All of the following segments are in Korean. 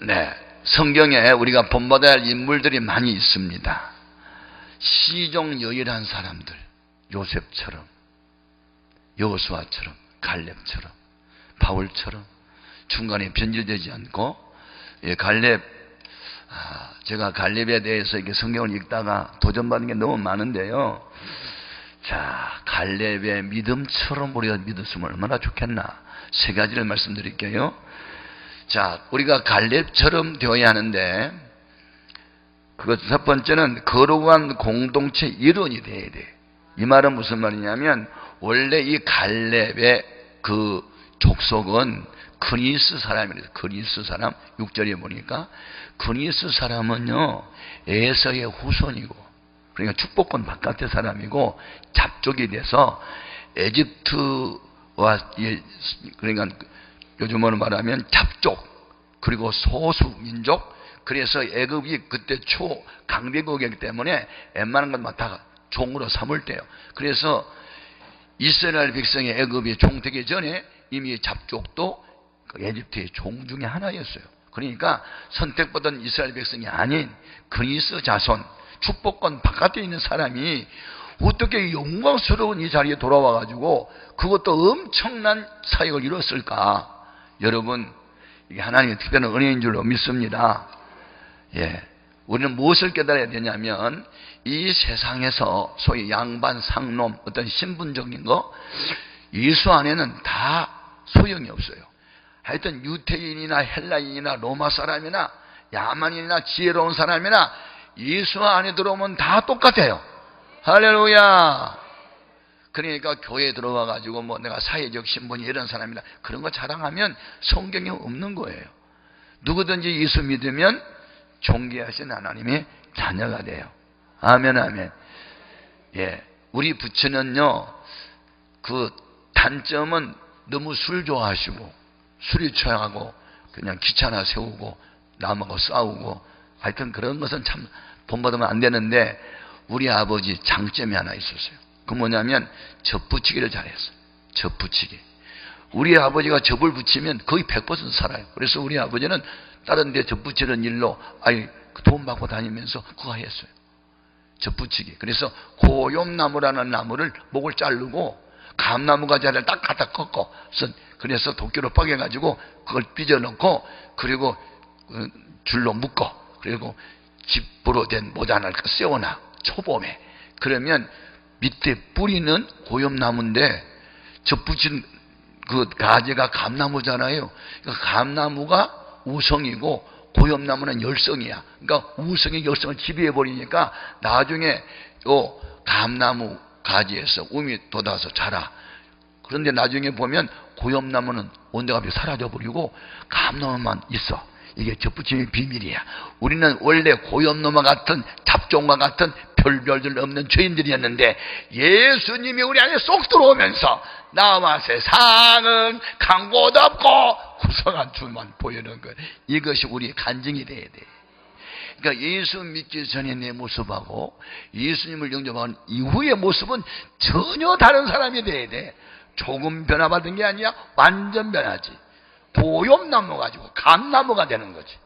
네, 성경에 우리가 본받아야 할 인물들이 많이 있습니다. 시종여일한 사람들, 요셉처럼, 여호수아처럼, 갈렙처럼, 바울처럼 중간에 변질되지 않고, 갈렙, 제가 갈렙에 대해서 이렇게 성경을 읽다가 도전받은 게 너무 많은데요. 자, 갈렙의 믿음처럼 우리가 믿었으면 얼마나 좋겠나. 세 가지를 말씀드릴게요. 자, 우리가 갈렙처럼 되어야 하는데, 그것 첫 번째는 거룩한 공동체 일원이 되어야 돼. 이 말은 무슨 말이냐면, 원래 이 갈렙의 그 족속은 그니스 사람이래요. 그니스 사람. 6절에 보니까 그니스 사람은요, 에서의 후손이고, 그러니까 축복권 바깥의 사람이고, 잡족이 돼서 에집트와, 그러니까 요즘으로 말하면 잡족, 그리고 소수 민족, 그래서 애굽이 그때 초강대국이기 때문에 웬만한 것만 다 종으로 삼을 때요. 그래서 이스라엘 백성의 애굽이 종되기 전에 이미 잡족도 에집트의 종 중에 하나였어요. 그러니까 선택받은 이스라엘 백성이 아닌 그리스 자손, 축복권 바깥에 있는 사람이 어떻게 영광스러운 이 자리에 돌아와가지고 그것도 엄청난 사역을 이뤘을까? 여러분, 이게 하나님의 특별한 은혜인 줄로 믿습니다. 우리는 무엇을 깨달아야 되냐면, 이 세상에서 소위 양반, 상놈, 어떤 신분적인 거, 예수 안에는 다 소용이 없어요. 하여튼 유태인이나 헬라인이나 로마 사람이나 야만인이나 지혜로운 사람이나 예수 안에 들어오면 다 똑같아요. 할렐루야. 그러니까 교회에 들어와 가지고 뭐 내가 사회적 신분이 이런 사람이다, 그런 거 자랑하면 성경에 없는 거예요. 누구든지 예수 믿으면 존귀하신 하나님의 자녀가 돼요. 아멘, 아멘. 우리 부처는요, 그 단점은 너무 술 좋아하시고, 술이 취하고, 그냥 귀찮아 세우고, 남하고 싸우고, 하여튼 그런 것은 참 본받으면 안 되는데, 우리 아버지 장점이 하나 있었어요. 그 뭐냐면, 접 붙이기를 잘했어요. 접 붙이기. 우리 아버지가 접을 붙이면 거의 100% 살아요. 그래서 우리 아버지는 다른 데 접 붙이는 일로, 돈 받고 다니면서 그거 했어요. 접 붙이기. 그래서 고염나무라는 나무를 목을 자르고, 감나무 가지를 딱 갖다 꺾고, 그래서 도끼로 뻐겨가지고 그걸 삐져넣고, 그리고 줄로 묶어, 그리고 집으로 된 모자 하나를 세워놔, 초봄에. 그러면 밑에 뿌리는 고염나무인데 접 붙인 그 가지가 감나무잖아요. 그러니까 감나무가 우성이고 고염나무는 열성이야. 그러니까 우성이 열성을 지배해버리니까 나중에 요 감나무 가지에서 um이 돋아서 자라. 그런데 나중에 보면 고염나무는 온데값이 사라져버리고 감나무만 있어. 이게 접붙임의 비밀이야. 우리는 원래 고염나무 같은 잡종과 같은 별별들 없는 죄인들이었는데, 예수님이 우리 안에 쏙 들어오면서 나와 세상은 간 곳 없고 구성한 줄만 보이는 것, 이것이 우리의 간증이 돼야 돼. 그러니까 예수 믿기 전에 내 모습하고 예수님을 영접한 이후의 모습은 전혀 다른 사람이 돼야 돼. 조금 변화받은 게 아니야, 완전 변하지. 고염나무 가지고 감나무가 되는 거지.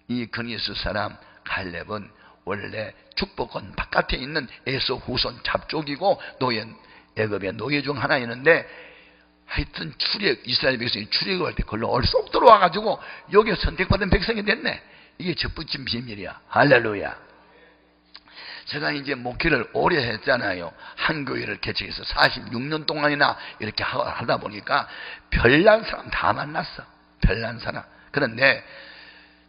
이 그니스 사람 갈렙은 원래 축복권 바깥에 있는 에서 후손 잡족이고 애굽의 노예 중 하나였는데, 하여튼 이스라엘 백성이 출애굽할 때 그걸로 쏙 들어와 가지고 여기에 선택받은 백성이 됐네. 이게 접붙임 비밀이야. 할렐루야. 제가 이제 목회를 오래 했잖아요. 한 교회를 개척해서 46년 동안이나 이렇게 하다 보니까 별난 사람 다 만났어. 별난 사람. 그런데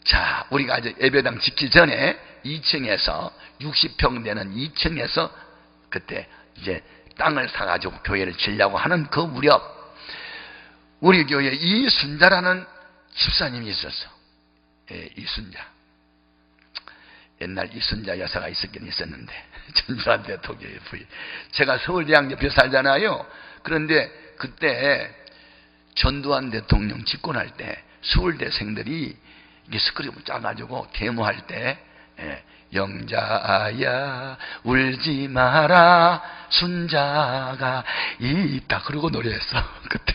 자, 우리가 이제 예배당 짓기 전에 2층에서 60평 되는 2층에서 그때 이제 땅을 사가지고 교회를 지으려고 하는 그 무렵, 우리 교회에 이순자라는 집사님이 있었어. 이순자. 옛날 이순자 여사가 있었긴 있었는데, 전두환 대통령의 부인. 제가 서울대학 옆에 살잖아요. 그런데 그때 전두환 대통령 집권할 때 서울대생들이 이게 스크립을 짜가지고 데모할 때, 영자야 울지 마라 순자가 있다, 그러고 노래했어. 그때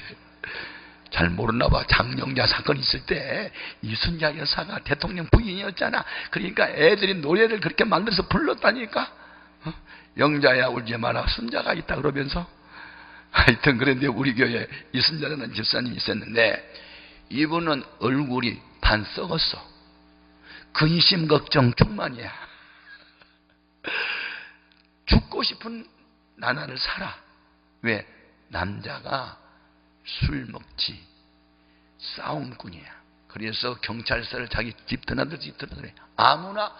잘 모르나 봐. 장영자 사건 있을 때 이순자 여사가 대통령 부인이었잖아. 그러니까 애들이 노래를 그렇게 만들어서 불렀다니까. 영자야 울지 마라, 순자가 있다 그러면서. 하여튼 그런데 우리 교회에 이순자라는 집사님이 있었는데 이분은 얼굴이 반 썩었어. 근심 걱정 충만이야. 죽고 싶은 나날을 살아. 왜? 남자가 술 먹지, 싸움꾼이야. 그래서 경찰서를 자기 집 드나들지 드나들어. 아무나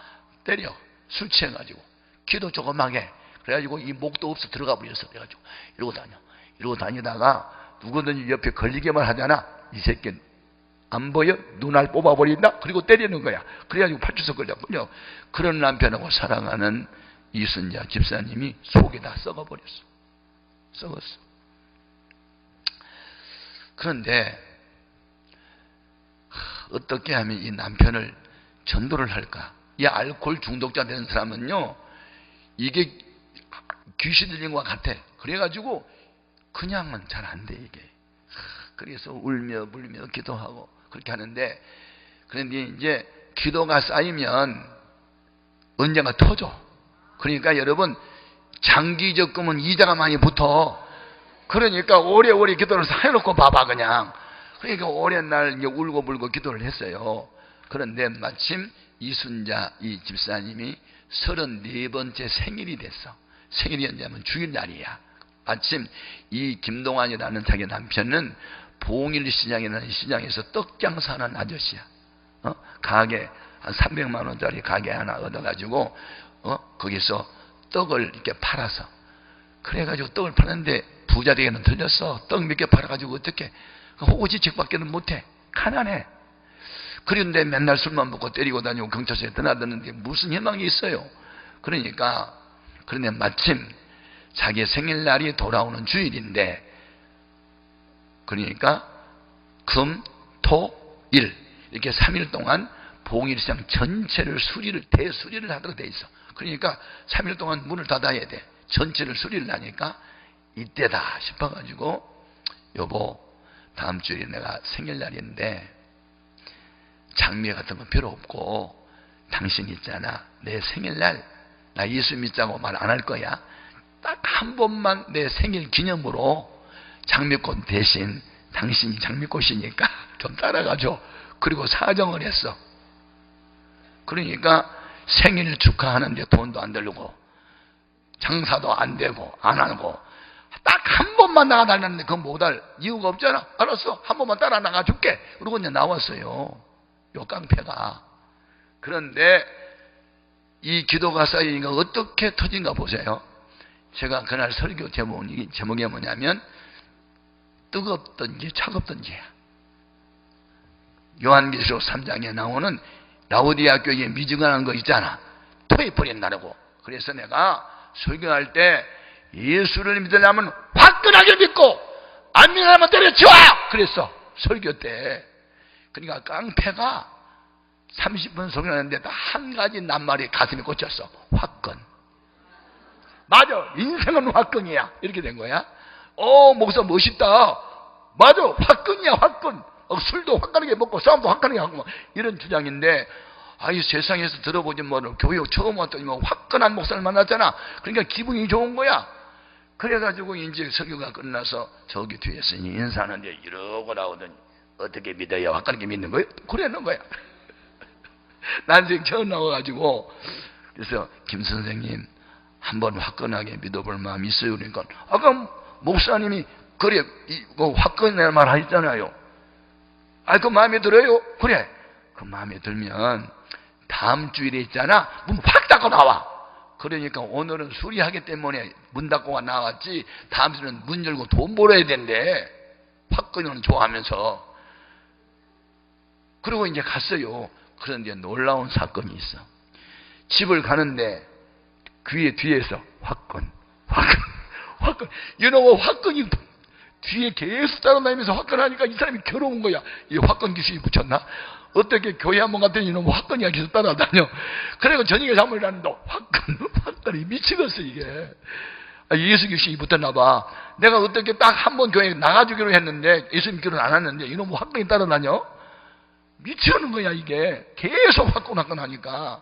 때려. 술 취해가지고 기도 조그맣게. 그래가지고 이 목도 없어 들어가 버렸어. 그래가지고 이러고 다녀. 이러고 다니다가 누구든지 옆에 걸리게만 하잖아. 이 새끼 안 보여? 눈알 뽑아버린다? 그리고 때리는 거야. 그래가지고 파출소 걸려. 그런 남편하고 사랑하는 이순자 집사님이 속이 다 썩어버렸어. 썩었어. 그런데 어떻게 하면 이 남편을 전도를 할까? 이 알코올 중독자 된 사람은요, 이게 귀신 들린 것 같아. 그래가지고 그냥은 잘 안 돼, 이게. 그래서 울며 불며 기도하고 그렇게 하는데, 그런데 이제 기도가 쌓이면 언젠가 터져. 그러니까 여러분, 장기적금은 이자가 많이 붙어. 그러니까 오래오래 기도를 해놓고 봐봐 그냥. 그러니까 오랜 날 울고불고 기도를 했어요. 그런데 마침 이순자 이 집사님이 34번째 생일이 됐어. 생일이 언제냐면 주일날이야. 마침 이 김동환이라는 자기 남편은 봉일시장이라는 시장에서 떡장사하는 아저씨야. 가게 한 300만 원짜리 가게 하나 얻어가지고 거기서 떡을 이렇게 팔아서, 그래가지고 떡을 파는데 부자 되기는 틀렸어. 떡 몇 개 팔아가지고 어떻게 호구지책밖에는 못해. 가난해. 그런데 맨날 술만 먹고 때리고 다니고 경찰서에 드나드는데 무슨 희망이 있어요. 그런데 마침 자기 생일날이 돌아오는 주일인데, 그러니까 금, 토, 일 이렇게 3일 동안 봉일시장 전체를 대수리를 하도록 돼 있어. 그러니까 3일 동안 문을 닫아야 돼. 전체를 수리를 하니까 이때다 싶어가지고, 여보 다음 주에 내가 생일날인데 장미 같은 거 필요 없고 당신 있잖아, 내 생일날 나 예수 믿자고 말 안 할 거야. 딱 한 번만 내 생일 기념으로 장미꽃 대신 당신이 장미꽃이니까 좀 따라가줘. 그리고 사정을 했어. 그러니까 생일 축하하는데 돈도 안 들고 장사도 안 되고 안 하고 딱 한 번만 나가달라는데 그건 못할 이유가 없잖아. 알았어, 한 번만 따라 나가줄게. 그러고 이제 나왔어요, 요 깡패가. 그런데 이 기도가 쌓이니까 어떻게 터진가 보세요. 제가 그날 설교 제목이 뭐냐면 뜨겁던지 차갑던지야. 요한계시록 3장에 나오는 라오디아 교회에 미증언한 거 있잖아. 토해버린다고. 그래서 내가 설교할 때 예수를 믿으려면 화끈하게 믿고 안 믿으려면 때려치워! 그랬어, 설교 때. 그러니까 깡패가 30분 설교하는데 딱 한 가지 낱말이 가슴에 꽂혔어. 화끈. 맞아, 인생은 화끈이야. 이렇게 된 거야. 목사 멋있다. 맞아, 화끈이야, 화끈. 술도 화끈하게 먹고 싸움도 화끈하게 하고 이런 주장인데, 이 세상에서 들어보지 뭐를 교회 처음 왔더니 화끈한 목사를 만났잖아. 그러니까 기분이 좋은 거야. 그래가지고 이제 설교가 끝나서 저기 뒤에서 인사하는데 이러고 나오더니 어떻게 믿어요? 화끈하게 믿는 거예요? 그러는 거야. 난생 처음 나와가지고, 그래서 김 선생님 한번 화끈하게 믿어볼 마음이 있어요. 그러니까 아까 목사님이 그래 화끈한 말 하셨잖아요. 그 마음에 들어요? 그래, 그 마음에 들면 다음 주일에 있잖아, 문 확 닫고 나와. 그러니까 오늘은 수리하기 때문에 문 닫고 나왔지, 다음 주는 문 열고 돈 벌어야 된대. 화끈은 좋아하면서. 그리고 이제 갔어요. 그런데 놀라운 사건이 있어. 집을 가는데 귀에 뒤에서 화끈. 이놈의 화끈이 뒤에 계속 따라다니면서 화끈하니까 이 사람이 괴로운 거야. 이 화끈 귀신이 붙였나? 어떻게 교회 한번 갔더니 이놈의 화끈이가 계속 따라다녀. 그리고 저녁에 잠을 자는데 화끈이 미치겠어 이게. 예수 귀신이 붙었나 봐. 내가 어떻게 딱 한 번 교회에 나가주기로 했는데 예수님 교회는 안 왔는데 이놈 화끈이 따라다녀? 미치는 거야 이게. 계속 화끈 하니까.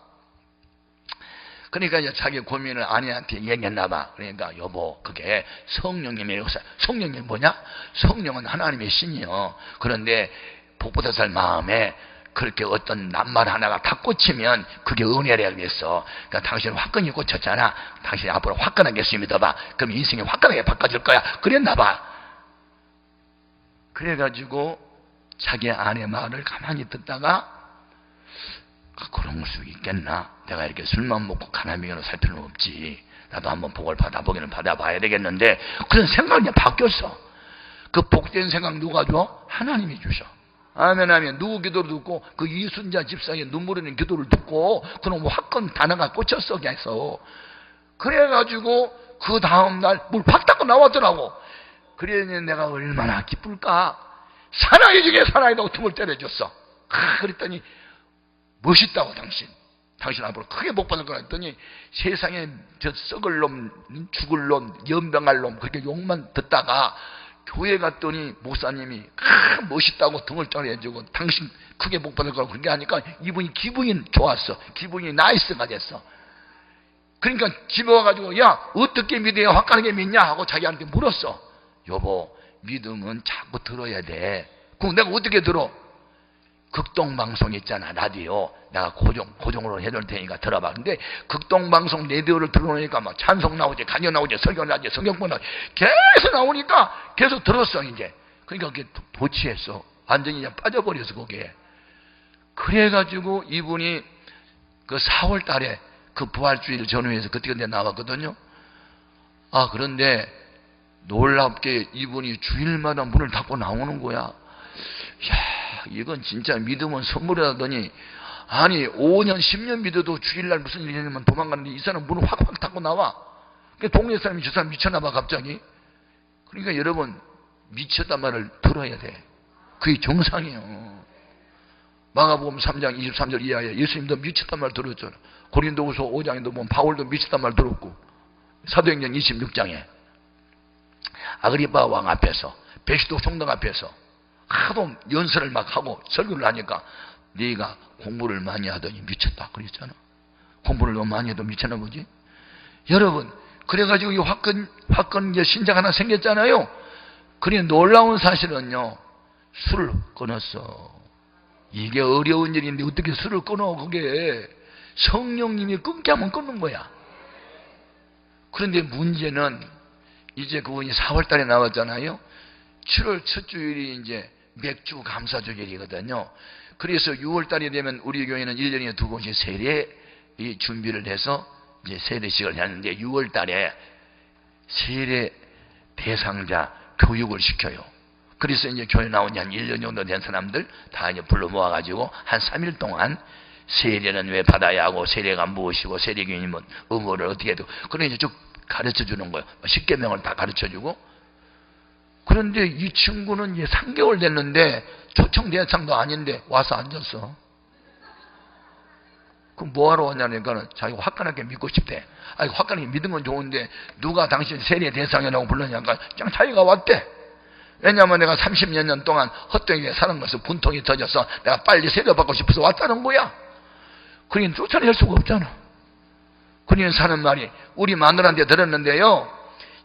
그러니까 이제 자기 고민을 아내한테 얘기했나 봐. 그러니까 여보, 그게 성령님의 역사. 성령이 뭐냐? 성령은 하나님의 신이요. 그런데 복보다살 마음에 그렇게 어떤 낱말 하나가 다 꽂히면 그게 은혜라 그랬어. 그러니까 당신은 화끈이 꽂혔잖아. 당신이 앞으로 화끈하게 예수 믿어봐. 그럼 인생이 화끈하게 바꿔줄 거야. 그랬나 봐. 그래가지고 자기 아내 말을 가만히 듣다가 그런 수 있겠나? 내가 이렇게 술만 먹고 가나미로 살 필요는 없지. 나도 한번 복을 받아보기는 받아봐야 되겠는데 그런 생각이 바뀌었어. 그 복된 생각 누가 줘? 하나님이 주셔. 아멘 아멘. 누구 기도를 듣고 그 이순자 집사의 눈물 흘리는 기도를 듣고 그놈 화끈 단어가 꽂혔어 계속. 그래가지고 그 다음날 물 확 닦고 나왔더라고. 그래서 내가 얼마나 기쁠까. 사나이 중에 사나이라고 tum을 때려줬어. 그랬더니 멋있다고 당신 앞으로 크게 복 받을 거라 했더니 세상에 저 썩을 놈, 죽을 놈, 연병할 놈 그렇게 욕만 듣다가 교회 갔더니 목사님이 멋있다고 등을 쪼개주고 당신 크게 복 받을 거라고 그렇게 하니까 이분이 기분이 좋았어. 기분이 나이스가 됐어. 그러니까 집에 와가지고 야 어떻게 믿어야 화끈하게 믿냐 하고 자기한테 물었어. 여보, 믿음은 자꾸 들어야 돼. 그럼 내가 어떻게 들어? 극동방송 있잖아, 라디오. 내가 고정으로 해줄 테니까 들어봐. 근데 극동방송 라디오를 들어놓으니까 막 찬송 나오지, 간여 나오지, 설교 나오지, 성경문 나오지. 계속 나오니까 계속 들었어, 이제. 그러니까 그게 도취했어. 완전히 그냥 빠져버렸어, 거기에. 그래가지고 이분이 그 4월 달에 그 부활주일 전후에서 그때 나왔거든요. 아, 그런데 놀랍게 이분이 주일마다 문을 닫고 나오는 거야. 이야, 이건 진짜 믿음은 선물이라더니 아니 5년 10년 믿어도 주일날 무슨 일이 있냐면 도망가는데 이 사람 문을 확 닫고 나와. 그러니까 동네 사람이 저 사람 미쳤나 봐 갑자기. 그러니까 여러분 미쳤단 말을 들어야 돼. 그게 정상이에요. 마가복음 3장 23절 이하에 예수님도 미쳤단 말 들었잖아. 고린도후서 5장에도 보면 바울도 미쳤단 말 들었고 사도행전 26장에 아그리파 왕 앞에서 베시도 총독 앞에서 하도 연설을 막 하고 설교를 하니까 네가 공부를 많이 하더니 미쳤다 그랬잖아. 공부를 너무 많이 해도 미쳤나 보지. 여러분 그래가지고 이 화끈 신자가 하나 생겼잖아요. 그래 놀라운 사실은요 술을 끊었어. 이게 어려운 일인데 어떻게 술을 끊어. 그게 성령님이 끊게 하면 끊는 거야. 그런데 문제는 이제 그분이 4월 달에 나왔잖아요. 7월 첫 주일이 이제 맥주 감사주일이거든요. 그래서 6월 달이 되면 우리 교회는 1년에 2번씩 세례 준비를 해서 이제 세례식을 하는데 6월 달에 세례 대상자 교육을 시켜요. 그래서 이제 교회 나온 지 한 1년 정도 된 사람들 다 이제 불러 모아가지고 한 3일 동안 세례는 왜 받아야 하고 세례가 무엇이고 세례교인은 의무를 어떻게 해도 그런 이제 쭉 가르쳐 주는 거예요. 십계명을 다 가르쳐 주고. 그런데 이 친구는 이제 3개월 됐는데 초청 대상도 아닌데 와서 앉았어. 그럼 뭐하러 왔냐니까 자기가 화끈하게 믿고 싶대. 아니 화끈하게 믿은 건 좋은데 누가 당신 세례 대상이라고 불렀냐니까 그냥 자기가 왔대. 왜냐하면 내가 30몇 년 동안 헛되게 사는 것을 분통이 터져서 내가 빨리 세례받고 싶어서 왔다는 거야. 그러니 쫓아낼 수가 없잖아. 그러니 사는 말이 우리 마누라한테 들었는데요.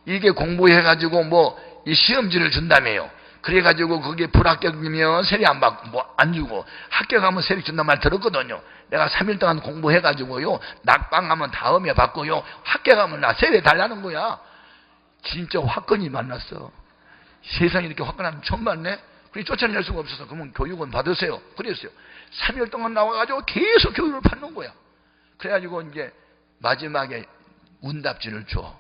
이게 공부해가지고 뭐 이 시험지를 준다며요. 그래가지고 그게 불합격이면 세례 안 주고 합격하면 세례 준단 말 들었거든요. 내가 3일 동안 공부해가지고요. 낙방하면 다음에 받고요. 합격하면 나 세례 달라는 거야. 진짜 화끈이 만났어. 세상에 이렇게 화끈하면 처음 봤네. 그래 쫓아낼 수가 없어서 그러면 교육은 받으세요. 그랬어요. 3일 동안 나와가지고 계속 교육을 받는 거야. 그래가지고 이제 마지막에 운답지를 줘.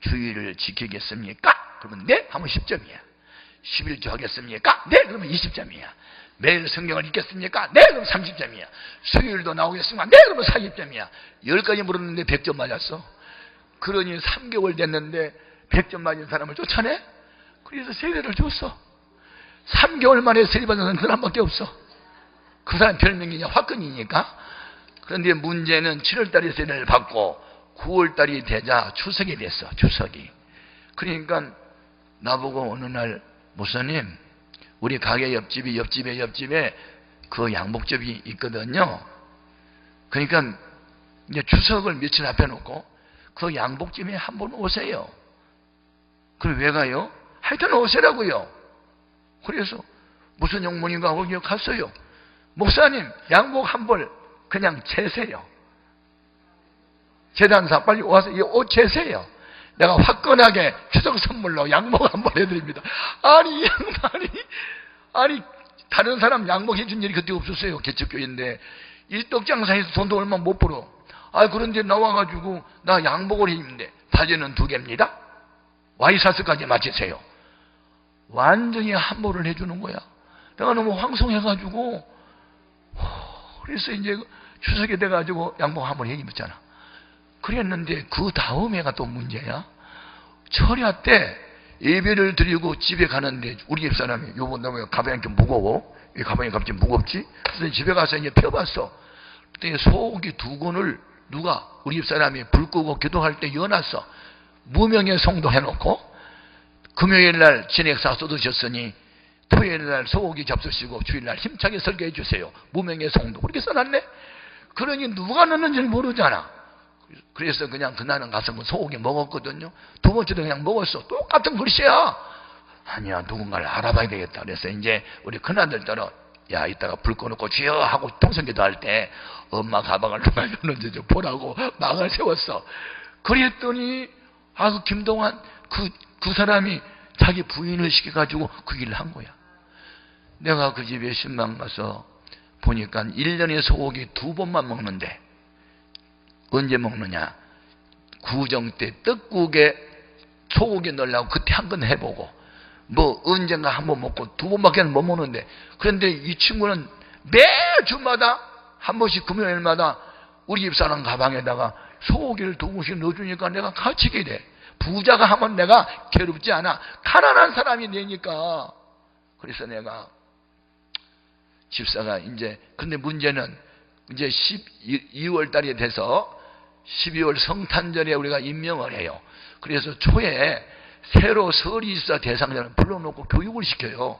주의를 지키겠습니까? 그러면 네? 하면 10점이야. 11조 하겠습니까? 네? 그러면 20점이야. 매일 성경을 읽겠습니까? 네? 그러면 30점이야. 수요일도 나오겠습니까? 네? 그러면 40점이야. 10가지 물었는데 100점 맞았어. 그러니 3개월 됐는데 100점 맞은 사람을 쫓아내? 그래서 세례를 줬어. 3개월 만에 세례 받은 사람밖에 없어. 그 사람 별명이 화끈이니까. 그런데 문제는 7월달에 세례를 받고 9월달이 되자 추석이 됐어. 추석이. 그러니까 나보고 어느 날 목사님, 우리 가게 옆집에 그 양복집이 있거든요. 그러니까 이제 추석을 며칠 앞에 놓고 그 양복집에 한번 오세요. 그럼 왜 가요? 하여튼 오세라고요. 그래서 무슨 영문인가 거기 갔어요. 목사님, 양복 한 벌 그냥 재세요. 재단사 빨리 와서 이 옷 재세요. 내가 화끈하게 추석 선물로 양복 한 벌 해드립니다. 아니, 이 양반이, 다른 사람 양복 해준 일이 그때 없었어요. 개척교회인데. 이 떡장사에서 돈도 얼마 못 벌어. 그런데 나와가지고, 나 양복을 입는데, 바지는 2개입니다. 와이사스까지 맞추세요. 완전히 함몰을 해주는 거야. 내가 너무 황송해가지고, 그래서 이제 추석에 돼가지고 양복 한 번 해입었잖아. 그랬는데 그 다음 해가 또 문제야. 철야 때 예배를 드리고 집에 가는데 우리 집사람이 요번 너무 가방이 이렇게 무거워. 이 가방이 갑자기 무겁지? 그래서 집에 가서 이제 펴봤어. 그때 소고기 2근을 누가 우리 집사람이 불 끄고 기도할 때 여놨어. 무명의 성도 해놓고 금요일날 진액사 쏟으셨으니 토요일날 소고기 잡수시고 주일날 힘차게 설교해 주세요. 무명의 성도 그렇게 써놨네. 그러니 누가 넣는지 모르잖아. 그래서 그냥 그날은 가서 소고기 먹었거든요. 2번째도 그냥 먹었어. 똑같은 글씨야. 아니야, 누군가를 알아봐야 되겠다. 그래서 이제 우리 큰아들 따라, 야, 이따가 불 꺼놓고 주여 하고 통성기도 할 때 엄마 가방을 누가 넣는지 좀 보라고 막을 세웠어. 그랬더니 그 김동환 그 사람이 자기 부인을 시켜가지고 그 일을 한 거야. 내가 그 집에 신방 가서 보니까 1년에 소고기 2번만 먹는데 언제 먹느냐? 구정 때 떡국에 소고기 넣으려고 그때 한 번 해보고 뭐 언젠가 한 번 먹고 2번밖에 못 먹는데, 그런데 이 친구는 매주마다 한 번씩 금요일마다 우리 집사람 가방에다가 소고기를 2군씩 넣어주니까 내가 갇히게 돼. 부자가 하면 내가 괴롭지 않아. 가난한 사람이 내니까. 그래서 내가 집사가 이제, 근데 문제는 이제 12월 달이 돼서 12월 성탄절에 우리가 임명을 해요. 그래서 초에 새로 설의사 대상자를 불러놓고 교육을 시켜요.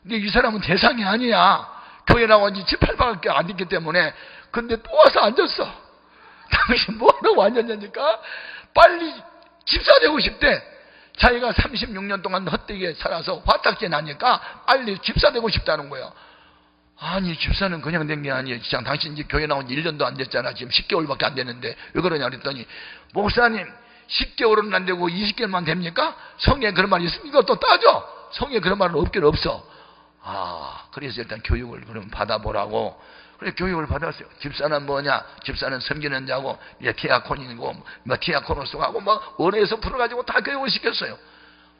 근데 이 사람은 대상이 아니야. 교회 나온 지 7, 8밖에 안 됐기 때문에. 근데 또 와서 앉았어. 당신 뭐하러 앉았냐니까 빨리 집사 되고 싶대. 자기가 36년 동안 헛되게 살아서 화딱지 나니까 빨리 집사 되고 싶다는 거야. 아니, 집사는 그냥 된 게 아니에요. 그냥 당신 이제 교회 나온 지 1년도 안 됐잖아. 지금 10개월밖에 안 됐는데 왜 그러냐 그랬더니, 목사님 10개월은 안 되고 20개월만 됩니까? 성경에 그런 말이 있습니까? 또 따져. 성경에 그런 말은 없긴 없어. 그래서 일단 교육을 그럼 받아보라고. 그래, 교육을 받았어요. 집사는 뭐냐? 집사는 섬기는 자고, 이제 디아콘이고, 뭐 디아코노스하고, 뭐 원에서 풀어가지고 다 교육을 시켰어요.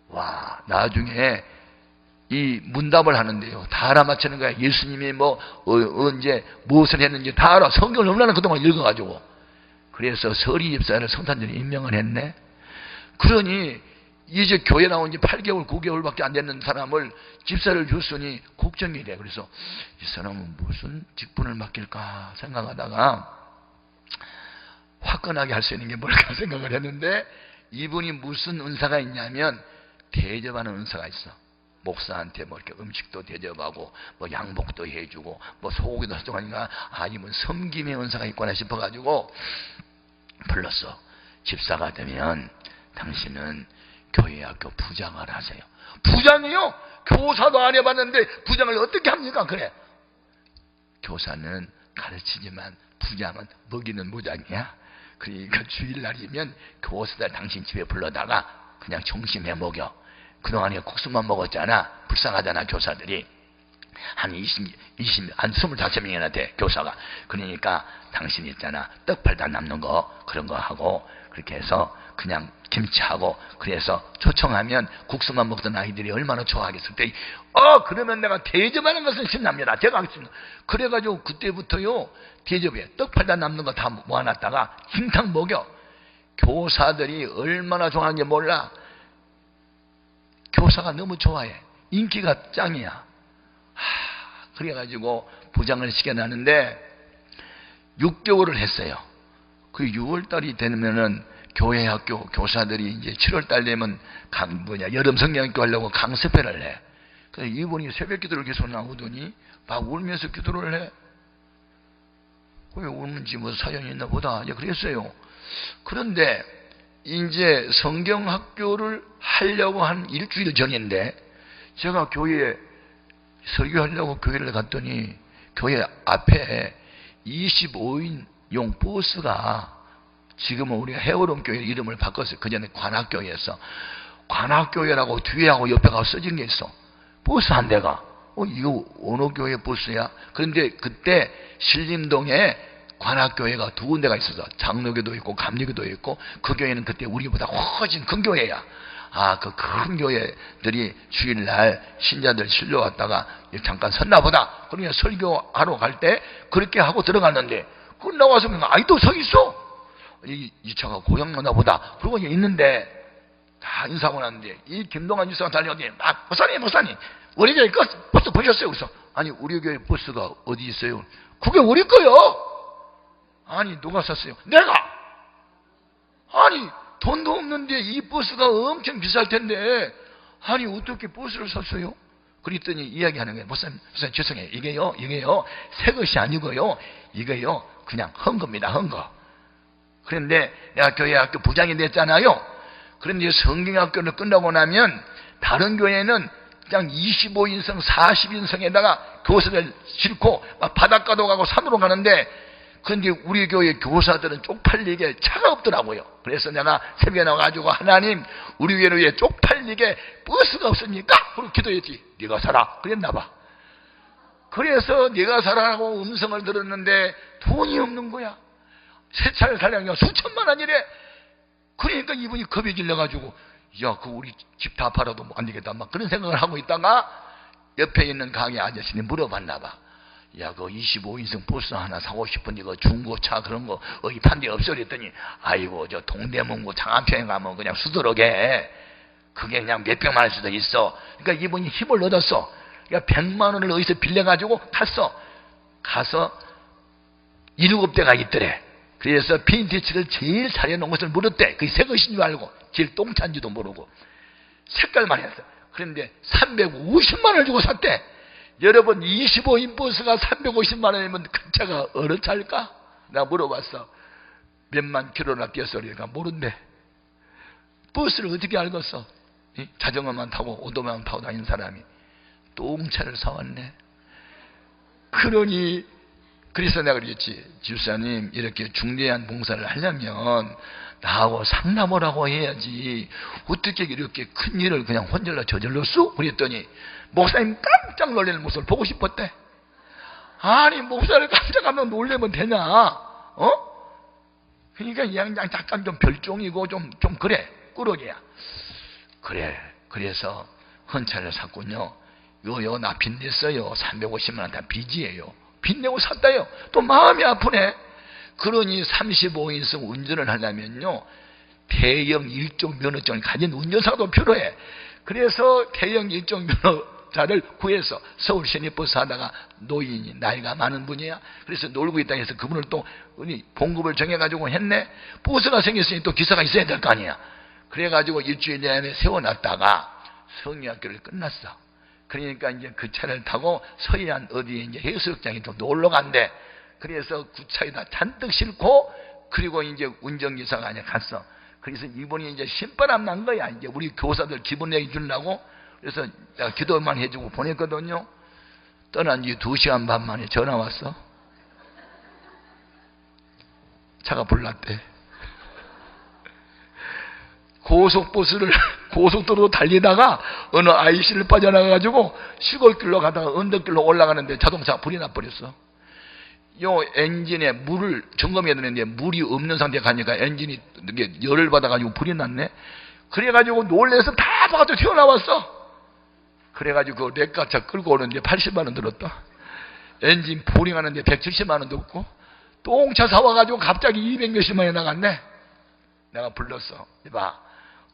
와, 나중에 이 문답을 하는데요, 다 알아맞히는 거야. 예수님이 언제 무엇을 했는지 다 알아. 성경을 얼마나 그동안 읽어가지고. 그래서 서리 집사를 성탄절에 임명을 했네. 그러니 이제 교회 나온 지 8개월 9개월밖에 안 되는 사람을 집사를 줬으니 걱정이 돼. 그래서 이 사람은 무슨 직분을 맡길까 생각하다가 화끈하게 할 수 있는 게 뭘까 생각을 했는데, 이분이 무슨 은사가 있냐면 대접하는 은사가 있어. 목사한테 뭐 이렇게 음식도 대접하고 뭐 양복도 해주고 뭐 소고기도 사주하니까 이분 섬김의 은사가 있구나 싶어가지고 불렀어. 집사가 되면 당신은 교회 학교 부장을 하세요. 부장이요? 교사도 안 해봤는데 부장을 어떻게 합니까? 그래, 교사는 가르치지만 부장은 먹이는 무장이야. 그러니까 주일날이면 교사들 당신 집에 불러다가 그냥 점심에 먹여. 그동안에 국수만 먹었잖아. 불쌍하잖아, 교사들이. 한 25명이나 돼, 교사가. 그러니까 당신 있잖아, 떡 팔다 남는 거, 그런 거 하고, 그렇게 해서 그냥 김치하고, 그래서 초청하면 국수만 먹던 아이들이 얼마나 좋아하겠을. 그러면 내가 대접하는 것은 신납니다. 제가 하겠습니다. 그래가지고 그때부터요, 대접해. 떡 팔다 남는 거 다 모아놨다가 흰탕 먹여. 교사들이 얼마나 좋아하는지 몰라. 교사가 너무 좋아해. 인기가 짱이야. 그래가지고 부장을 시켜놨는데 6개월을 했어요. 그 6월달이 되면은 교회 학교 교사들이 이제 7월달 되면 여름 성경학교 하려고 강습회를 해. 그래서 이분이 새벽 기도를 계속 나오더니 막 울면서 기도를 해. 왜 울는지 뭐 사연이 있나 보다. 이제 그랬어요. 그런데 이제 성경학교를 하려고 한 일주일 전인데 제가 교회에 설교하려고 교회를 갔더니 교회 앞에 25인용 버스가 지금은 우리가 해오름 교회 이름을 바꿨어요. 그전에 관악교회에서 관악교회라고 뒤에하고 옆에가 써진 게 있어. 버스 한 대가 이거 어느 교회 버스야? 그런데 그때 신림동에 관악교회가 두 군데가 있어서 장로교도 있고 감리교도 있고 그 교회는 그때 우리보다 훨씬 큰 교회야. 그 큰 교회들이 주일날 신자들 실려왔다가 잠깐 섰나 보다. 그러면 설교하러 갈 때 그렇게 하고 들어갔는데 끝나와서 아직도 서 있어. 이 차가 고장나나 보다. 그러고 있는데 다 인사하고 났는데 이 김동환 유사가 달려오더니 목사님 우리 교회 버스 보셨어요? 그래서 아니 우리 교회 버스가 어디 있어요? 그게 우리 거요. 아니 누가 샀어요? 내가. 아니 돈도 없는데 이 버스가 엄청 비쌀 텐데 아니 어떻게 버스를 샀어요? 그랬더니 이야기하는 거예요. 목사님 죄송해요. 이게요 새 것이 아니고요. 이게요 그냥 헌겁니다. 헌거. 그런데 내가 교회 학교 부장이 됐잖아요. 그런데 성경학교를 끝나고 나면 다른 교회는 그냥 25인승 40인승에다가 교사들 싣고 바닷가도 가고 산으로 가는데 그런데 우리 교회 교사들은 쪽팔리게 차가 없더라고요. 그래서 내가 새벽에 나와가지고 하나님 우리 교회에 쪽팔리게 버스가 없으니까 그렇게 기도했지. 네가 사라 그랬나 봐. 그래서 네가 사라고 음성을 들었는데 돈이 없는 거야. 새 차를 살려면 수천만 원이래. 그러니까 이분이 겁이 질려가지고 우리 집 다 팔아도 안 되겠다 막 그런 생각을 하고 있다가 옆에 있는 가게 아저씨니 물어봤나 봐. 그 25인승 버스 하나 사고 싶은데 그 중고차 그런 거 어디 판 데 없어 그랬더니 아이고 저 동대문구 장안평에 가면 그냥 수두룩해. 그게 그냥 몇백만 원 수도 있어. 그러니까 이분이 힘을 얻었어. 그러니까 100만 원을 어디서 빌려가지고 갔어. 가서 7대가 있더래. 그래서 빈티지를 제일 잘해놓은 것을 물었대. 그게 새 것인 줄 알고 제일 똥찬지도 모르고 색깔만 했어. 그런데 350만 원을 주고 샀대. 여러분 25인 버스가 350만 원이면 그 차가 어느 차일까? 내가 물어봤어. 몇만 킬로나 뛰었어. 그러니까 모른대. 버스를 어떻게 알겠어? 자전거만 타고 오토바이만 타고 다니는 사람이 똥차를 사왔네. 그러니 그래서 내가 그랬지. 집사님 이렇게 중대한 봉사를 하려면 나하고 상담을 하고 해야지 어떻게 이렇게 큰 일을 그냥 혼절로 저질렀어? 그랬더니 목사님 깜짝 놀라는 모습을 보고 싶었대. 아니 목사를 깜짝하면 놀래면 되냐? 그러니까 그냥 약간 좀 별종이고 좀 그래 꾸러기야. 그래. 그래서 헌차를 샀군요. 나 빚냈어요. 350만 원 다 빚이에요. 빚내고 샀다요. 또 마음이 아프네. 그러니 35인승 운전을 하려면요 대형 일종 면허증을 가진 운전사도 필요해. 그래서 대형 일종 면허자를 구해서 서울 시내버스 하다가 노인이 나이가 많은 분이야. 그래서 놀고 있다 해서 그분을 또 봉급을 정해가지고 했네. 버스가 생겼으니 또 기사가 있어야 될 거 아니야. 그래가지고 일주일 내내 세워놨다가 성리학교를 끝났어. 그러니까 이제 그 차를 타고 서해안 어디에 이제 해수욕장에 또 놀러 간대. 그래서 그 차에다 잔뜩 싣고 그리고 이제 운전기사가 이제 갔어. 그래서 이분이 이제 신바람 난 거야. 이제 우리 교사들 기분 내기 주려고. 그래서 내가 기도만 해주고 보냈거든요. 떠난 지 2시간 반 만에 전화 왔어. 차가 불났대. 고속도로 달리다가 어느 IC를 빠져나가가지고 시골길로 가다가 언덕길로 올라가는데 자동차가 불이 나버렸어. 요 엔진에 물을 점검해야 되는데 물이 없는 상태에 가니까 엔진이 열을 받아가지고 불이 났네. 그래가지고 놀래서 다 봐가지고 튀어나왔어. 그래가지고 그 렉가차 끌고 오는데 80만 원 들었다. 엔진 보링하는데 170만 원 들었고 똥차 사와가지고 갑자기 200몇십만 원 나갔네. 내가 불렀어. 봐,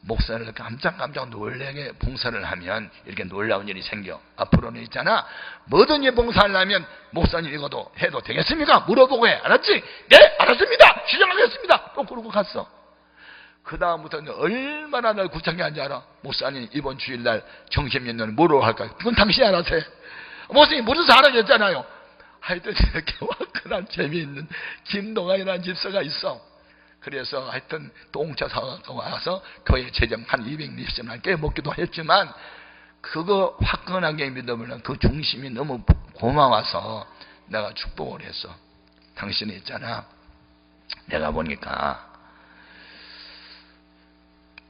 목사를 깜짝 놀라게 봉사를 하면 이렇게 놀라운 일이 생겨. 앞으로는 있잖아, 뭐든 일 봉사하려면 목사님 이거도 해도 되겠습니까? 물어보고 해. 알았지? 네, 알았습니다. 시작하겠습니다. 또 그러고 갔어. 그 다음부터는 얼마나 날 구창하게 한지 알아? 목사님 이번 주일날 정신민요는 뭐로 할까요? 그건 당신이 알아서 해. 목사님 무슨 사람이 했잖아요. 하여튼 이렇게 화끈한 재미있는 김동환이라는 집사가 있어. 그래서 하여튼 똥차 사갖고 와서 교회 재정 한 220만 개 먹기도 했지만, 그거 화끈하게 믿으면 그 중심이 너무 고마워서 내가 축복을 했어. 당신이 있잖아, 내가 보니까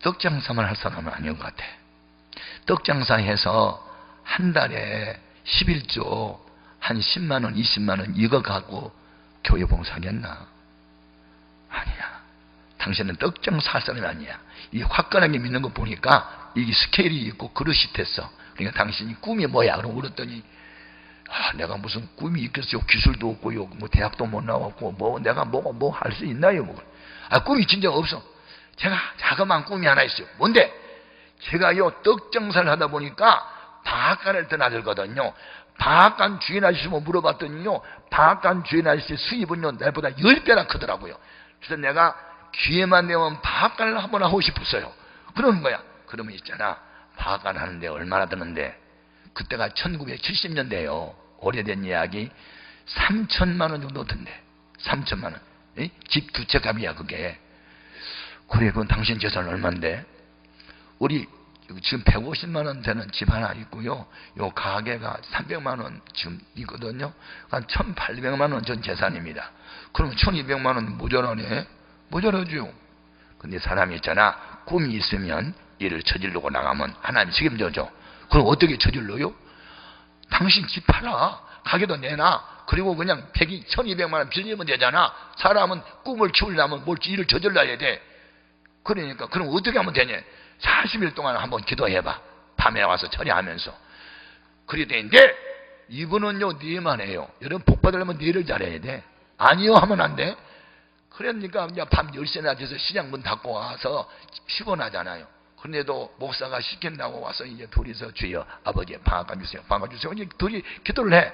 떡장사만 할 사람은 아닌 것 같아. 떡장사해서 한 달에 11조 한 10만원 20만원 이거 갖고 교회 봉사하겠나? 아니야. 당신은 떡장사 할 사람이 아니야. 이 화끈하게 믿는 거 보니까 이게 스케일이 있고 그릇이 됐어. 그러니까 당신이 꿈이 뭐야? 그러고 물었더니, 내가 무슨 꿈이 있겠어요? 기술도 없고요, 뭐 대학도 못 나왔고, 뭐 내가 뭐 할 수 있나요? 뭐. 꿈이 진짜 없어. 제가 자그마한 꿈이 하나 있어요. 뭔데? 제가요 떡장사를 하다 보니까 방앗간을 떠나들거든요. 방앗간 주인 아저씨만 물어봤더니요, 방앗간 주인 아저씨 수입은요 내보다 10배나 크더라고요. 그래서 내가 기회만 되면 방앗간을 한번 하고 싶었어요. 그러는 거야. 그러면 있잖아, 방앗간 하는데 얼마나 드는데, 그때가 1970년대예요 오래된 이야기. 3천만 원 정도 든대. 3천만 원. 집 두 채 값이야 그게. 그래, 그건 당신 재산 얼만데? 우리 지금 150만 원 되는 집 하나 있고요, 요 가게가 300만 원 지금 있거든요. 한 1800만 원 전 재산입니다. 그러면 1200만 원 모자라네? 모자라죠. 근데 사람이 있잖아, 꿈이 있으면 일을 저지르고 나가면 하나님 책임져줘. 그럼 어떻게 저질러요? 당신 집 팔아, 가게도 내놔. 그리고 그냥 1200만 원 빌리면 되잖아. 사람은 꿈을 키우려면 뭘 일을 저질러야 돼. 그러니까 그럼 어떻게 하면 되냐? 40일 동안 한번 기도해봐. 밤에 와서 처리하면서. 그래야 되는데, 이분은요 네만 해요. 여러분 복 받으려면 네를 잘해야 돼. 아니요 하면 안 돼. 그러니까 이제 밤 10시나 돼서 시장 문 닫고 와서 피곤하잖아요. 그런데도 목사가 시킨다고 와서 이제 둘이서, 주여 아버지 방앗간 주세요, 방앗간 주세요. 이제 둘이 기도를 해.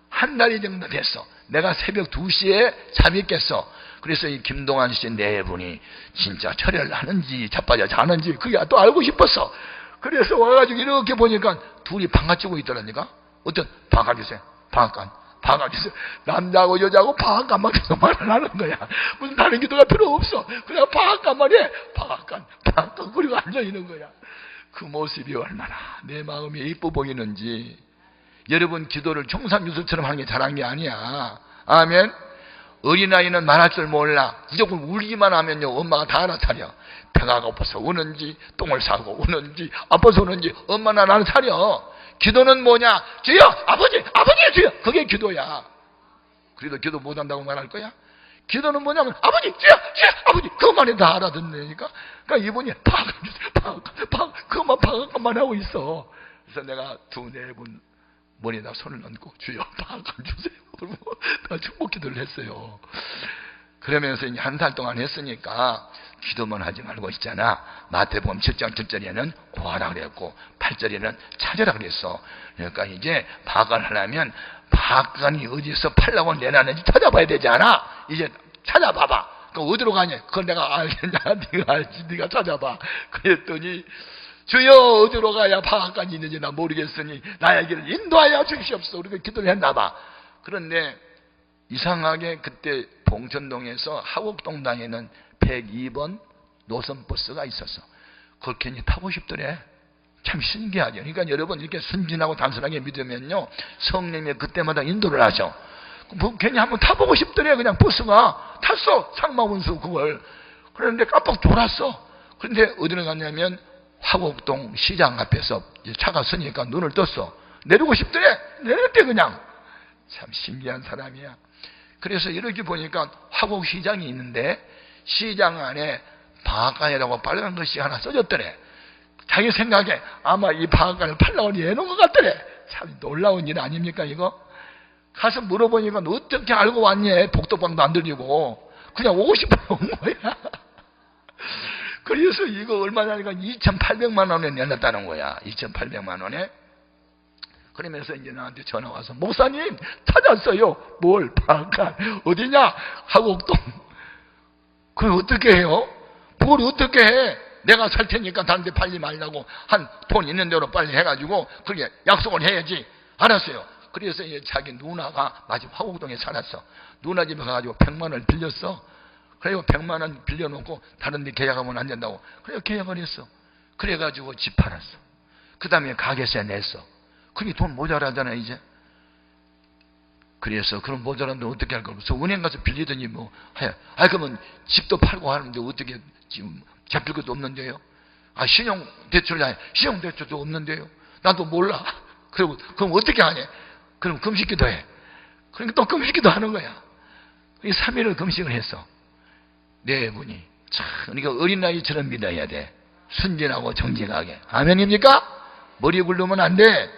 한 달이 정도 됐어. 내가 새벽 2시에 잠이 깼어. 그래서 이 김동환 씨 네 분이 진짜 처리를 하는지 자빠져 자는지 그게 또 알고 싶었어. 그래서 와가지고 이렇게 보니까 둘이 방앗 쥐고 있더라니까. 어떤 방앗 주세요, 방앗간, 방앗 주세요. 남자하고 여자하고 방앗간만 계속 말을 하는 거야. 무슨 다른 기도가 필요 없어. 그냥 방앗간만 해. 방앗간, 방앗간. 그리고 앉아있는 거야. 그 모습이 얼마나 내 마음이 이뻐 보이는지. 여러분 기도를 청산유수처럼 하는 게 잘한 게 아니야. 아멘. 어린아이는 말할 줄 몰라. 무조건 울기만 하면요 엄마가 다 알아차려. 배가 고파서 우는지, 똥을 싸고 우는지, 아파서 우는지 엄마나 나는 차려. 기도는 뭐냐? 주여 아버지, 아버지 주여. 그게 기도야. 그래도 기도 못한다고 말할 거야? 기도는 뭐냐면 아버지 주여, 주여 아버지. 그것만 해도 다 알아듣으니까. 그러니까 이분이 방앗간 주세요, 그것만 방앗간만 하고 있어. 그래서 내가 네 분 머리에다 손을 얹고 주여 방앗간 주세요. 그러고 다 축복 기도를 했어요. 그러면서 이제 한 달 동안 했으니까 기도만 하지 말고 있잖아. 마태복음 7장 7절에는 구하라 그랬고 8절에는 찾으라 그랬어. 그러니까 이제 방앗간을 하려면 방앗간이 어디서 팔라고 내놨는지 찾아봐야 되지 않아? 이제 찾아봐봐. 그 어디로 가냐? 그건 내가 알겠냐? 네가 알지. 네가 찾아봐. 그랬더니 주여 어디로 가야 방앗간이 있는지 나 모르겠으니 나에게를 인도하여 주시옵소서. 우리가 기도를 했나 봐. 그런데 이상하게 그때 봉천동에서 하곡동당에는 102번 노선버스가 있었어. 그걸 괜히 타고 싶더래. 참 신기하죠. 그러니까 여러분 이렇게 순진하고 단순하게 믿으면요 성령이 그때마다 인도를 하셔. 뭐 괜히 한번 타보고 싶더래. 그냥 버스가 탔어. 상마운수 그걸. 그런데 깜빡 졸았어. 그런데 어디로 갔냐면 화곡동 시장 앞에서 차가 서니까 눈을 떴어. 내리고 싶더래. 내렸대 그냥. 참 신기한 사람이야. 그래서 이렇게 보니까 화곡시장이 있는데 시장 안에 방앗간이라고 빨간 글씨 하나 써졌더래. 자기 생각에 아마 이 방앗간을 팔라고 내놓은 것 같더래. 참 놀라운 일 아닙니까 이거? 가서 물어보니까 너 어떻게 알고 왔니? 복덕방도 안 들리고 그냥 오고 싶어 온 거야. 그래서 이거 얼마냐니까 2,800만 원에 내놨다는 거야. 2,800만 원에. 그러면서 이제 나한테 전화 와서, 목사님 찾았어요. 뭘? 방앗간 어디냐? 화곡동. 그걸 어떻게 해요? 뭘 어떻게 해? 내가 살 테니까 다른 데 팔지 말라고, 한 돈 있는 대로 빨리 해가지고 그렇게 약속을 해야지. 알았어요. 그래서 이제 자기 누나가 마침 화곡동에 살았어. 누나 집에 가가지고 100만 원을 빌렸어. 그래서 100만 원 빌려놓고 다른 데 계약하면 안 된다고. 그래서 계약을 했어. 그래가지고 집 팔았어. 그 다음에 가게세 냈어. 그게 돈 모자라잖아 이제. 그래서 그럼 모자란데 어떻게 할 거야? 그래서 은행 가서 빌리더니 뭐 해. 그러면 집도 팔고 하는데 어떻게 지금 잡힐 것도 없는데요? 신용대출도 없는데요? 나도 몰라. 그럼 어떻게 하냐? 그럼 금식기도 해. 그러니까 또 금식기도 하는 거야. 3일을 금식을 했어. 네 분이. 참, 그러니까 어린아이처럼 믿어야 돼. 순진하고 정직하게. 아멘입니까? 머리 굴르면 안 돼.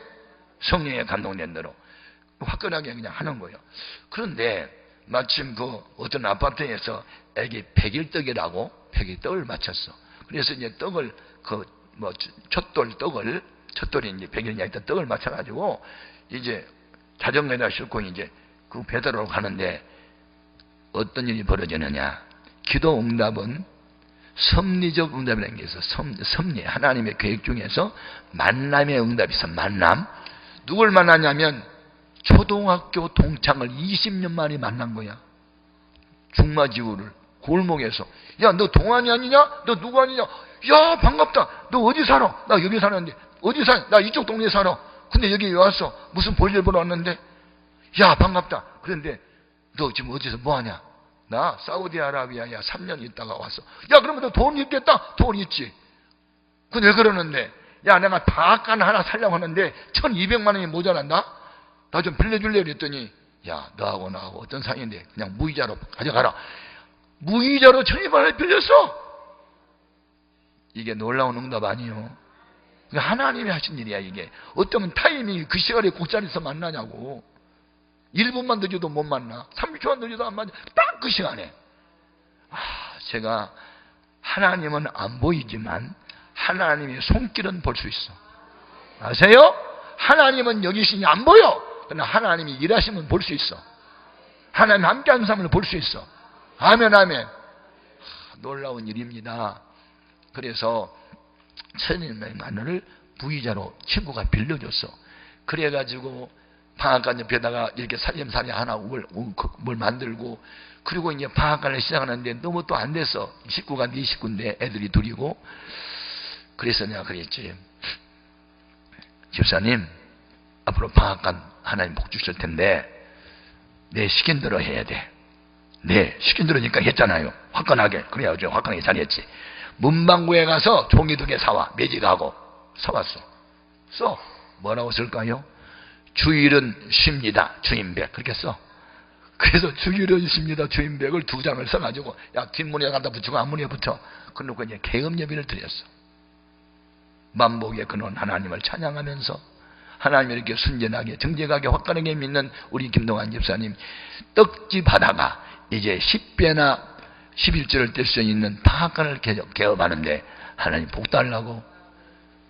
성령에 감동된 대로. 화끈하게 그냥 하는 거예요. 그런데 마침 그 어떤 아파트에서 애기 100일떡이라고 100일떡을 맞췄어. 그래서 이제 떡을 촛돌이 이제 100일날 떡을 맞춰가지고 이제 자전거에다 싣고 이제 그 배달하러 가는데 어떤 일이 벌어지느냐. 기도 응답은 섭리적 응답이라는 게 있어. 섭리. 하나님의 계획 중에서 만남의 응답이 있어. 만남. 누굴 만나냐면 초등학교 동창을 20년 만에 만난 거야. 중마지구를 골목에서. 야, 너 동안이 아니냐? 너 누구 아니냐? 야, 반갑다. 너 어디 살아? 나 여기 사는데. 어디 살아? 나 이쪽 동네에 살아. 근데 여기 왜 왔어? 무슨 볼일 보러 왔는데? 야, 반갑다. 그런데 너 지금 어디서 뭐하냐? 나 사우디아라비아야 3년 있다가 왔어. 야, 그러면 너 돈 있겠다? 돈 있지. 근데 왜 그러는데? 야, 내가 방앗간 하나 살려고 하는데 1,200만 원이 모자란다? 나 좀 빌려줄래? 그랬더니 야, 너하고 나하고 어떤 사이인데 그냥 무이자로 가져가라. 무이자로 1,200만 원을 빌렸어. 이게 놀라운 응답 아니에요. 하나님이 하신 일이야 이게. 어쩌면 타이밍이 그 시간에 그 자리에서 만나냐고. 1분만 늦어도 못 만나. 30초만 늦어도 안 만나. 딱 그 시간에. 제가 하나님은 안 보이지만 하나님의 손길은 볼 수 있어. 아세요? 하나님은 여기 있으니 안 보여. 그러나 하나님이 일하시면 볼 수 있어. 하나님 함께하는 삶을 볼 수 있어. 아멘, 아멘. 놀라운 일입니다. 그래서 1,200만 원을 부이자로 친구가 빌려줬어. 그래가지고 방앗간 옆에다가 이렇게 살림살이 하나 뭘 만들고, 그리고 이제 방앗간을 시작하는데 너무 또 안 됐어. 식구가 네 식구인데 애들이 둘이고. 그래서 내가 그랬지. 집사님, 앞으로 방앗간 하나님 복 주실 텐데 내 시킨 대로 해야 돼. 네, 시킨 대로니까 했잖아요. 화끈하게. 그래야죠. 화끈하게 잘했지. 문방구에 가서 종이 2개 사와. 매직하고 사왔어. 써. 뭐라고 쓸까요? 주일은 쉽니다. 주인백. 그렇게 써. 그래서 주일은 쉽니다. 주인백을 2장을 써가지고 야, 뒷문에 갖다 붙이고 앞문에 붙여. 그러고 이제 개업예배를 드렸어. 만복의 근원 하나님을 찬양하면서 하나님을 이렇게 순전하게 정직하게 화끈하게 믿는 우리 김동환 집사님, 떡집 하다가 이제 10배나 11절을 뗄 수 있는 방앗간을 개업하는데 하나님 복 달라고.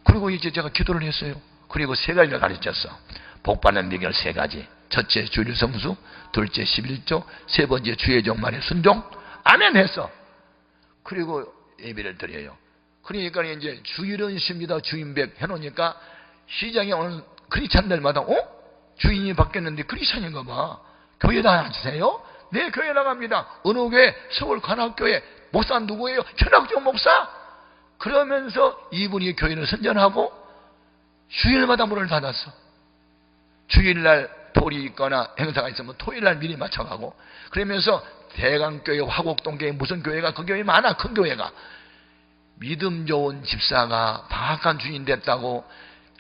그리고 이제 제가 기도를 했어요. 그리고 3가지를 가르쳤어. 복 받는 비결 3가지. 첫째 주일 성수, 둘째 11조, 3번째 주의 종말의 순종. 아멘 했어. 그리고 예배를 드려요. 그러니까 이제 주일은 쉽니다. 주인백 해놓으니까 시장에 오는 크리스찬들마다 주인이 바뀌었는데 크리스찬인가 봐. 교회 다니세요? 네, 교회 나갑니다. 어느 교회? 서울 관악교회. 목사 누구예요? 현학종 목사. 그러면서 이분이 교회를 선전하고 주일마다 문을 닫았어. 주일날 돌이 있거나 행사가 있으면 토요일날 미리 맞춰가고, 그러면서 대강교회, 화곡동교회, 무슨 교회가, 그 교회 많아. 큰 교회가. 믿음 좋은 집사가 방앗간 주인 됐다고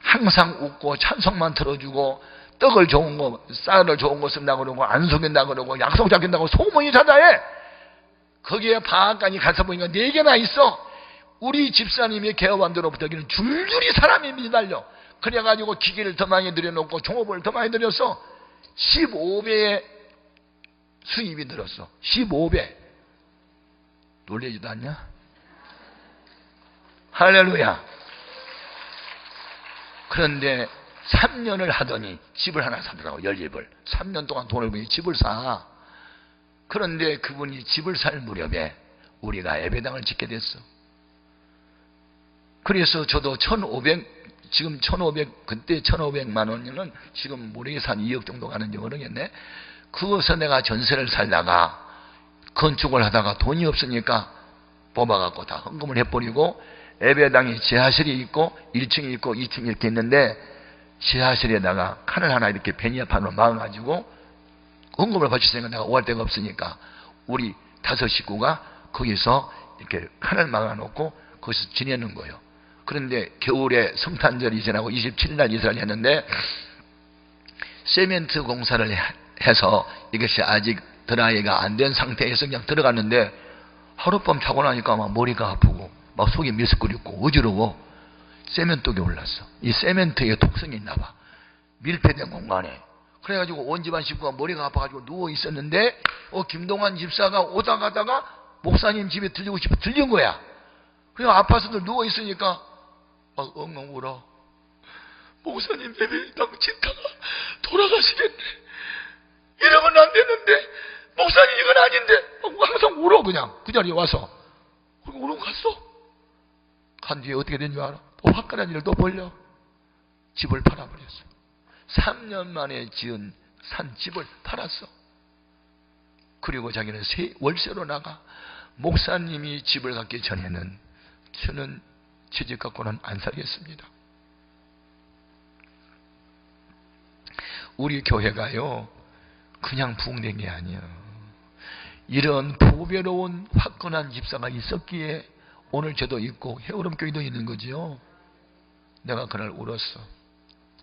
항상 웃고 찬송만 틀어주고 떡을 좋은 거, 쌀을 좋은 거 쓴다고 그러고 안 속인다고 그러고 약속 잡힌다고 소문이 자자해. 거기에 방앗간이 가서 보니까 4개나 있어. 우리 집사님의 개업원들로부터 여기는 줄줄이 사람이 밀달려. 그래가지고 기계를 더 많이 들여놓고 종업을 더 많이 들여서 15배의 수입이 늘었어. 15배. 놀라지도 않냐? 할렐루야. 그런데 3년을 하더니 집을 하나 사더라고. 연립을 3년 동안 돈을 벌니 집을 사. 그런데 그분이 집을 살 무렵에 우리가 예배당을 짓게 됐어. 그래서 저도 1,500 지금 1,500 그때 1,500만 원이면 지금 모르겠어 한 2억 정도 가는지 모르겠네. 그것서 내가 전세를 살다가 건축을 하다가 돈이 없으니까 뽑아갖고 다 헌금을 해버리고, 예배당이 지하실이 있고 1층이 있고 2층이 이렇게 있는데, 지하실에다가 칸을 하나 이렇게 베니아판으로 막아가지고 헌금을 바쳤으니까 내가 오할 데가 없으니까 우리 5 식구가 거기서 이렇게 칸을 막아놓고 거기서 지내는 거예요. 그런데 겨울에 성탄절이 지나고 27날 이사를 했는데, 세멘트 공사를 해서 이것이 아직 드라이가 안 된 상태에서 그냥 들어갔는데, 하룻밤 자고 나니까 막 머리가 아프고 막 속이 미스거리고 어지러워. 세멘트가 올랐어. 이 세멘트에 독성이 있나 봐. 밀폐된 공간에. 그래가지고 온 집안 식구가 머리가 아파가지고 누워 있었는데, 김동환 집사가 오다 가다가 목사님 집에 들리고 싶어 들린 거야. 그냥 아파서들 누워 있으니까 막 엉엉 울어. 목사님 예배당 짓다가 돌아가시겠네. 이러면 안 되는데, 목사님 이건 아닌데. 항상 울어. 그냥 그 자리에 와서 그리고 울고 갔어. 간 뒤에 어떻게 된 줄 알아? 또 화끈한 일을 또 벌려. 집을 팔아버렸어. 3년 만에 산 집을 팔았어. 그리고 자기는 월세로 나가. 목사님이 집을 갖기 전에는 저는 제 집 갖고는 안 살겠습니다. 우리 교회가요 그냥 부흥된 게 아니에요. 이런 보배로운 화끈한 집사가 있었기에 오늘 저도 있고 해오름교회도 있는 거지요. 내가 그날 울었어.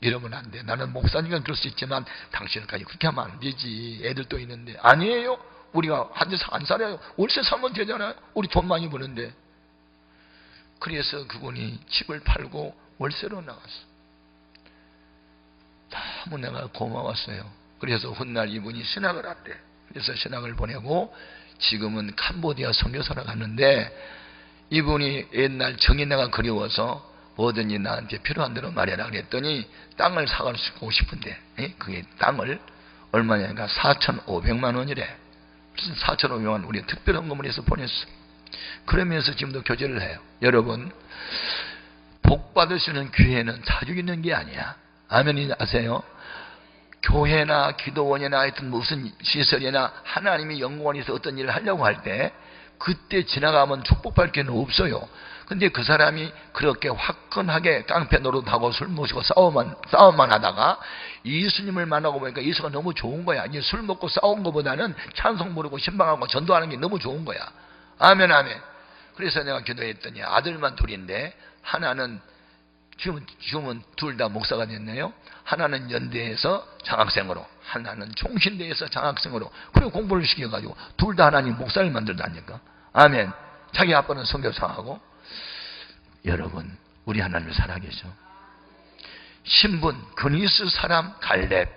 이러면 안 돼. 나는 목사니까 그럴 수 있지만 당신까지 그렇게 하면 안 되지. 애들도 있는데. 아니에요. 우리가 한 대 안 살아요. 월세 사면 되잖아요. 우리 돈 많이 버는데. 그래서 그분이 집을 팔고 월세로 나갔어. 너무 내가 고마웠어요. 그래서 훗날 이분이 신학을 한대. 그래서 신학을 보내고 지금은 캄보디아 선교사로 갔는데, 이분이 옛날 정이 내가 그리워서 뭐든지 나한테 필요한 대로 말해라 그랬더니 땅을 사가고 싶은데, 그게 땅을 얼마냐니까 4,500만 원이래. 그래서 4,500만 원 우리 특별 헌금을 해서 보냈어. 그러면서 지금도 교제를 해요. 여러분, 복 받으시는 교회는 자주 있는 게 아니야. 아멘이 아세요? 교회나 기도원이나 하여튼 무슨 시설이나 하나님이 연구원에서 어떤 일을 하려고 할 때 그때 지나가면 축복받을 게는 없어요. 근데 그 사람이 그렇게 화끈하게 깡패 노릇하고 술 마시고 싸움만 하다가 예수님을 만나고 보니까 예수가 너무 좋은 거야. 이제 술 먹고 싸운 것보다는 찬송 부르고 신방하고 전도하는 게 너무 좋은 거야. 아멘 아멘. 그래서 내가 기도했더니 아들만 둘인데, 하나는 지금은 둘 다 목사가 됐네요. 하나는 연대에서 장학생으로, 하나는 총신대에서 장학생으로, 그리고 공부를 시켜가지고 둘 다 하나님 목사를 만들다니까. 아멘. 자기 아빠는 선교사하고. 여러분, 우리 하나님 살아계셔. 신분, 그니스 사람 갈렙.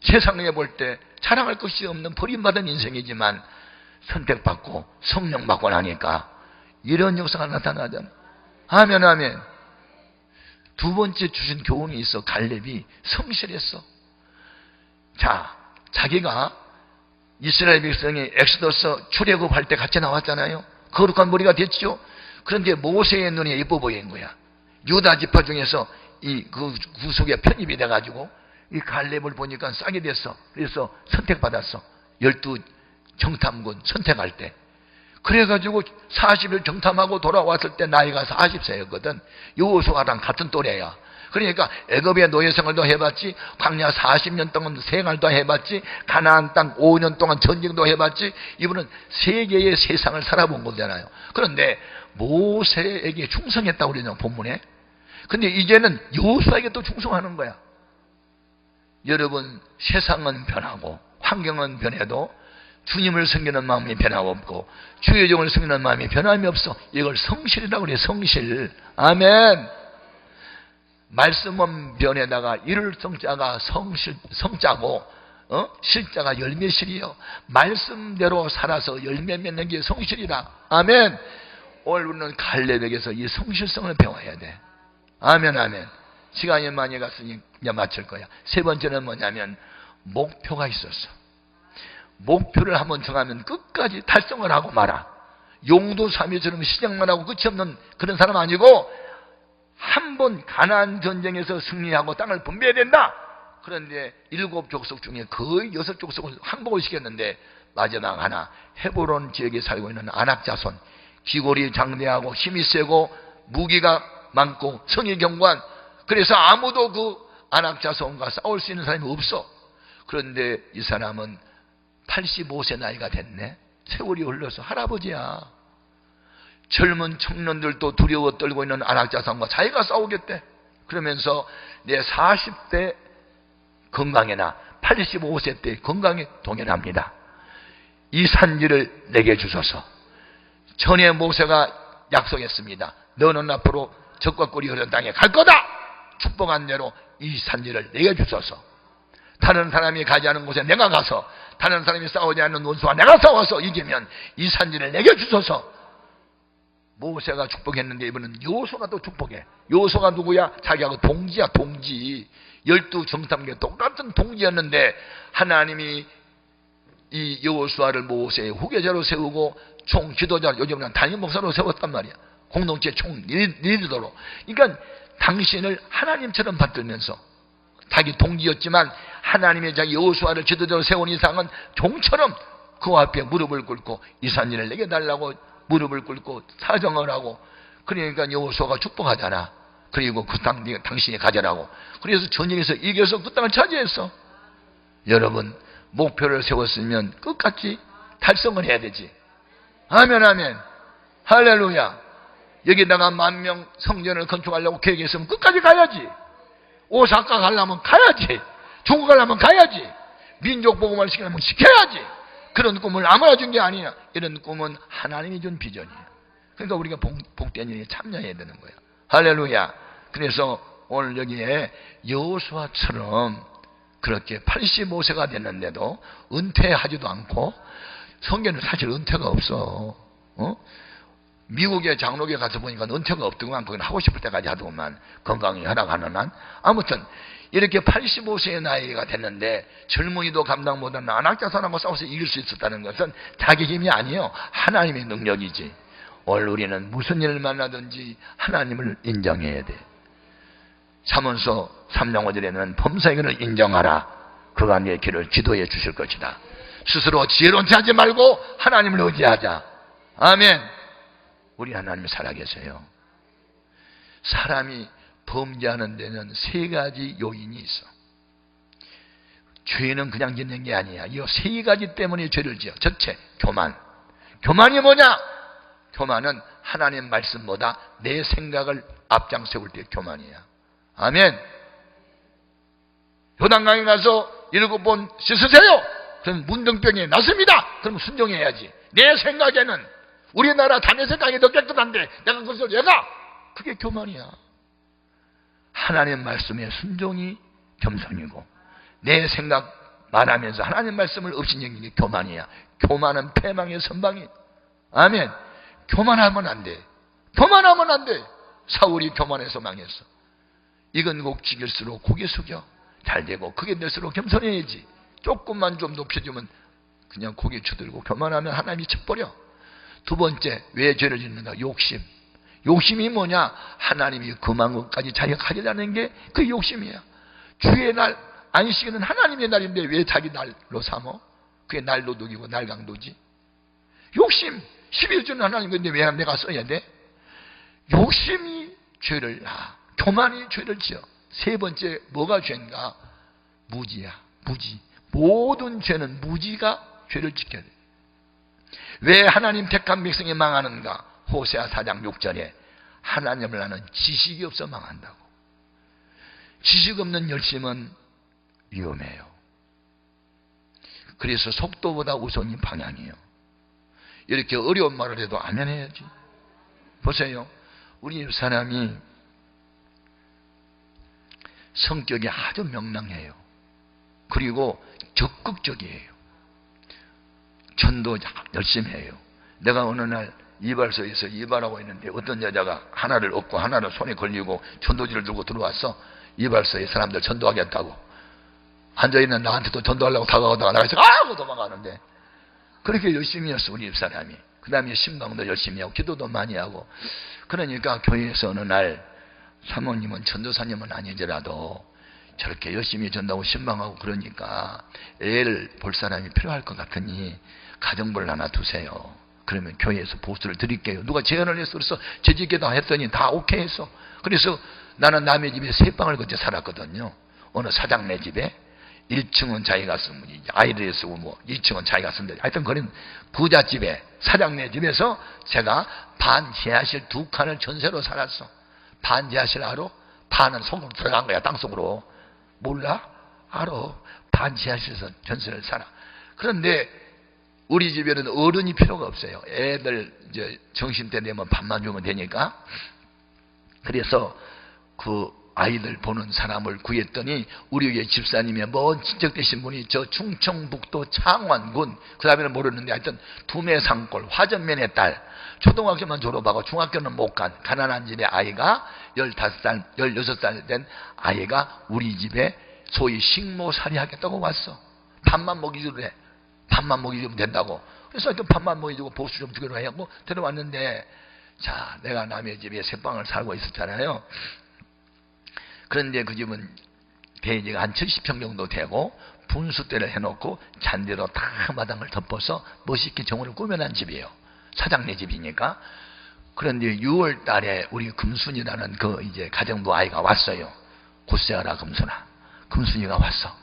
세상에 볼 때 자랑할 것이 없는 버림받은 인생이지만 선택받고 성령 받고 나니까 이런 역사가 나타나잖아. 아멘 아멘. 두 번째 주신 교훈이 있어. 갈렙이 성실했어. 자, 자기가 이스라엘 백성이 엑소더스 출애굽할 때 같이 나왔잖아요. 거룩한 머리가 됐죠. 그런데 모세의 눈에 예뻐 보이는 거야. 유다 지파 중에서 그 구속에 편입이 돼가지고 이 갈렙을 보니까 싸게 됐어. 그래서 선택받았어. 12 정탐군 선택할 때. 그래가지고 40일 정탐하고 돌아왔을 때 나이가 40세였거든. 여호수아랑 같은 또래야. 그러니까 애굽의 노예생활도 해봤지, 광야 40년 동안 생활도 해봤지, 가나안 땅 5년 동안 전쟁도 해봤지. 이분은 세계의 세상을 살아본 거잖아요. 그런데 모세에게 충성했다고 그러잖아요, 본문에. 근데 이제는 여호수아에게 또 충성하는 거야. 여러분, 세상은 변하고 환경은 변해도 주님을 섬기는 마음이 변함없고 주의 종을 섬기는 마음이 변함이 없어. 이걸 성실이라고 그래요. 성실. 아멘. 말씀은 변에다가 이를 성자가 성자고 실자가 열매실이요. 말씀대로 살아서 열매 맺는 게 성실이라. 아멘. 오늘 우리는 갈렙에게서 이 성실성을 배워야 돼. 아멘, 아멘. 시간이 많이 갔으니 이제 마칠 거야. 세 번째는 뭐냐면 목표가 있었어. 목표를 한번 정하면 끝까지 달성을 하고 말아. 용도삼위처럼 시작만 하고 끝이 없는 그런 사람 아니고 한 번 가나안 전쟁에서 승리하고 땅을 분배해야 된다. 그런데 7족속 중에 거의 6족속을 항복을 시켰는데 마지막 하나 헤브론 지역에 살고 있는 아낙 자손, 기골이 장대하고 힘이 세고 무기가 많고 성이 견고한, 그래서 아무도 그 아낙 자손과 싸울 수 있는 사람이 없어. 그런데 이 사람은 85세 나이가 됐네. 세월이 흘러서 할아버지야. 젊은 청년들도 두려워 떨고 있는 아낙 자손과 자기가 싸우겠대. 그러면서 내 40대 건강에나 85세 때 건강에 동일합니다. 이 산지를 내게 주소서. 전에 모세가 약속했습니다. 너는 앞으로 적과 꿀이 흐르는 땅에 갈 거다. 축복한 대로 이 산지를 내게 주소서. 다른 사람이 가지 않은 곳에 내가 가서, 다른 사람이 싸우지 않는 원수와 내가 싸워서 이기면 이 산지를 내게 주소서. 모세가 축복했는데 이번은 여호수아가 또 축복해. 여호수아가 누구야? 자기하고 동지야, 동지. 12정탐계 똑같은 동지였는데 하나님이 이 여호수아를 모세의 후계자로 세우고 총 지도자, 요즘은 담임 목사로 세웠단 말이야. 공동체 총 리더로. 그러니까 당신을 하나님처럼 받들면서 자기 동지였지만 하나님의 자기 여호수아를 지도자로 세운 이상은 종처럼 그 앞에 무릎을 꿇고 이 산지를 내게 달라고 무릎을 꿇고 사정을 하고, 그러니까 여호수아가 축복하잖아. 그리고 그 땅 당신이 가져라고. 그래서 전쟁에서 이겨서 그 땅을 차지했어. 여러분, 목표를 세웠으면 끝까지 달성을 해야 되지. 아멘, 아멘. 할렐루야. 여기다가 10,000명 성전을 건축하려고 계획했으면 끝까지 가야지. 오사카 가려면 가야지. 중국 가려면 가야지. 민족 복음을 시키려면 시켜야지. 그런 꿈을 아무나 준 게 아니야. 이런 꿈은 하나님이 준 비전이야. 그러니까 우리가 복된 일에 참여해야 되는 거야. 할렐루야. 그래서 오늘 여기에 여호수아처럼 그렇게 85세가 됐는데도 은퇴하지도 않고, 성경에는 사실 은퇴가 없어. 미국의 장로교에 가서 보니까 은퇴가 없더구만. 그건 하고 싶을 때까지 하더구만. 건강이 허락하는 한. 아무튼 이렇게 85세의 나이가 됐는데 젊은이도 감당 못하는 안악자손하고 싸워서 이길 수 있었다는 것은 자기 힘이 아니에요. 하나님의 능력이지. 오늘 우리는 무슨 일을 만나든지 하나님을 인정해야 돼. 잠언서 3장 5절에는 범사에게는 인정하라. 그가 네 길을 지도해 주실 것이다. 스스로 지혜로운 체 하지 말고 하나님을 의지하자. 아멘. 우리 하나님이 살아계세요. 사람이 범죄하는 데는 3가지 요인이 있어. 죄는 그냥 짓는 게 아니야. 이 3가지 때문에 죄를 지어. 첫째, 교만. 교만이 뭐냐? 교만은 하나님 말씀보다 내 생각을 앞장 세울 때 교만이야. 아멘. 요단강에 가서 7번 씻으세요. 그럼 문둥병이 났습니다. 그럼 순종해야지. 내 생각에는 우리나라 다니엘 땅이 더 깨끗한데 내가 그것을 왜 가? 그게 교만이야. 하나님 말씀에 순종이 겸손이고, 내 생각 말하면서 하나님 말씀을 업신여기는 게 교만이야. 교만은 패망의 선방이. 아멘. 교만하면 안 돼. 교만하면 안 돼. 사울이 교만해서 망했어. 이건 곡지길수록 고개 숙여. 잘 되고 크게 될수록 겸손해야지. 조금만 좀 높여주면 그냥 고개 쳐들고 교만하면 하나님이 쳐버려. 두 번째, 왜 죄를 짓는가? 욕심. 욕심이 뭐냐? 하나님이 금한 것까지 자기가 가지려는 게 그 욕심이야. 주의 날, 안식일은 하나님의 날인데 왜 자기 날로 삼어? 그게 날도둑이고 날강도지. 욕심. 11조는 하나님 건데 왜 내가 써야 돼? 욕심이 죄를, 교만이 죄를 지어. 세 번째, 뭐가 죄인가? 무지야. 무지. 모든 죄는 무지가 죄를 지켜야 돼. 왜 하나님 택한 백성이 망하는가? 호세아 4장 6절에 하나님을 아는 지식이 없어 망한다고. 지식 없는 열심은 위험해요. 그래서 속도보다 우선이 방향이에요. 이렇게 어려운 말을 해도 아멘 해야지. 보세요. 우리 사람이 성격이 아주 명랑해요. 그리고 적극적이에요. 전도 열심히 해요. 내가 어느 날 이발소에서 이발하고 있는데 어떤 여자가 하나를 얻고 하나를 손에 걸리고 전도지를 들고 들어왔어. 이발소에 사람들 전도하겠다고. 앉아있는 나한테도 전도하려고 다가오다가 나가서 하고 도망가는데, 그렇게 열심히 했어 우리 집사람이. 그 다음에 신방도 열심히 하고 기도도 많이 하고. 그러니까 교회에서 어느 날 사모님은 전도사님은 아니더라도 저렇게 열심히 전도하고 신방하고 그러니까 애를 볼 사람이 필요할 것 같으니 가정부를 하나 두세요. 그러면 교회에서 보수를 드릴게요. 누가 제안을 했어. 그래서 제 집에다 했더니 다 오케이 했어. 그래서 나는 남의 집에 세 방을 그때 살았거든요. 어느 사장네 집에 1층은 자기가 쓰면 아이들이 쓰고 뭐 2층은 자기가 쓴다. 하여튼 그런 부잣집에 사장네 집에서 제가 반 지하실 2칸을 전세로 살았어. 반 지하실 알아? 반은 속으로 들어간 거야. 땅속으로. 몰라? 알아. 반 지하실에서 전세를 살아. 그런데 우리 집에는 어른이 필요가 없어요. 애들 이제 정신때 되면 밥만 주면 되니까. 그래서 그 아이들 보는 사람을 구했더니 우리 교회 집사님의 먼 친척 되신 분이 저 충청북도 창원군, 그 다음에는 모르는데 하여튼 두매산골 화전면의 딸, 초등학교만 졸업하고 중학교는 못 간 가난한 집의 아이가 15살, 16살 된 아이가 우리 집에 소위 식모살이 하겠다고 왔어. 밥만 먹이주래. 해. 밥만 먹이주면 된다고. 그래서 하여튼 밥만 먹이주고 보수 좀 주기로 해갖고 데려왔는데, 자, 내가 남의 집에 새방을 살고 있었잖아요. 그런데 그 집은 대지가 한 70평 정도 되고 분수대를 해놓고 잔디로 다 마당을 덮어서 멋있게 정원을 꾸며놓은 집이에요. 사장네 집이니까. 그런데 6월 달에 우리 금순이라는 그 이제 가정부 아이가 왔어요. 곧세하라 금순아. 금순이가 왔어.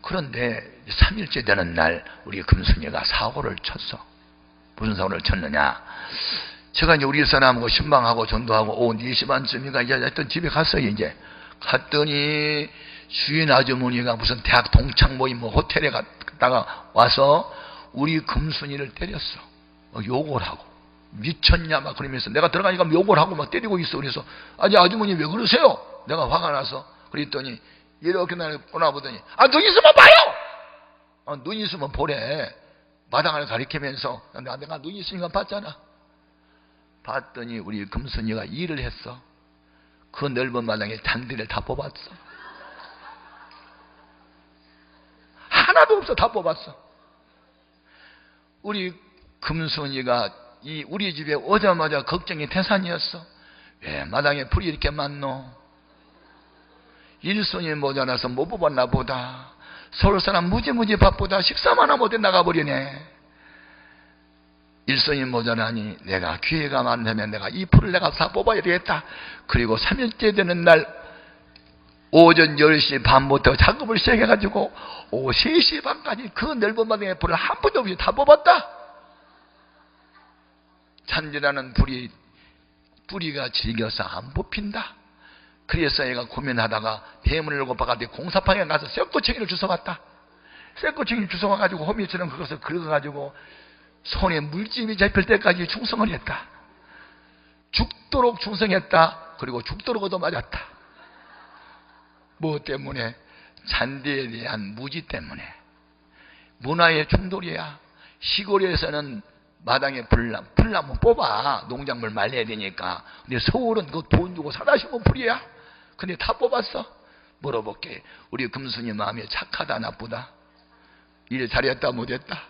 그런데 3일째 되는 날 우리 금순이가 사고를 쳤어. 무슨 사고를 쳤느냐. 제가 이제 우리 사람하고 신방하고 전도하고 오후 4시 반쯤인가 이제 하여튼 집에 갔어요. 이제 갔더니 주인 아주머니가 무슨 대학 동창 모임 뭐 호텔에 갔다가 와서 우리 금순이를 때렸어. 욕을 하고 미쳤냐 막 그러면서 내가 들어가니까 욕을 하고 막 때리고 있어. 그래서 아주머니 왜 그러세요? 내가 화가 나서 그랬더니 이렇게 나를 보나보더니 눈 있으면 봐요. 눈 있으면 보래. 마당을 가리키면서 내가 눈 있으니까 봤잖아. 봤더니 우리 금순이가 일을 했어. 그 넓은 마당에 잔디를 다 뽑았어. 하나도 없어. 다 뽑았어. 우리 금순이가 우리 집에 오자마자 걱정이 태산이었어. 왜 마당에 풀이 이렇게 많노? 일손이 모자라서 못 뽑았나 보다. 서울 사람 무지무지 바쁘다. 식사만 하면 어디 나가버리네. 일손이 모자라니 내가 기회가 많다면 내가 이 풀을 내가 다 뽑아야 되겠다. 그리고 3일째 되는 날 오전 10시 반부터 작업을 시작해가지고 오후 3시 반까지 그 넓은 마당에 풀을 한 번도 없이 다 뽑았다. 잔디라는 뿌리가 질겨서 안 뽑힌다. 그래서 얘가 고민하다가 대문을 열고 바깥에 공사판에 가서 쇠꼬챙이를 주워왔다. 쇠꼬챙이를 주워와가지고 호미처럼 그것을 긁어가지고 손에 물집이 잡힐 때까지 충성을 했다. 죽도록 충성했다. 그리고 죽도록 얻어맞았다. 뭐 때문에? 잔디에 대한 무지 때문에. 문화의 충돌이야. 시골에서는 마당에 풀나무 뽑아. 농작물 말려야 되니까. 근데 서울은 그거 돈 주고 사다 심은 풀이야. 근데 다 뽑았어. 물어볼게. 우리 금순이 마음이 착하다 나쁘다? 일 잘했다 못했다?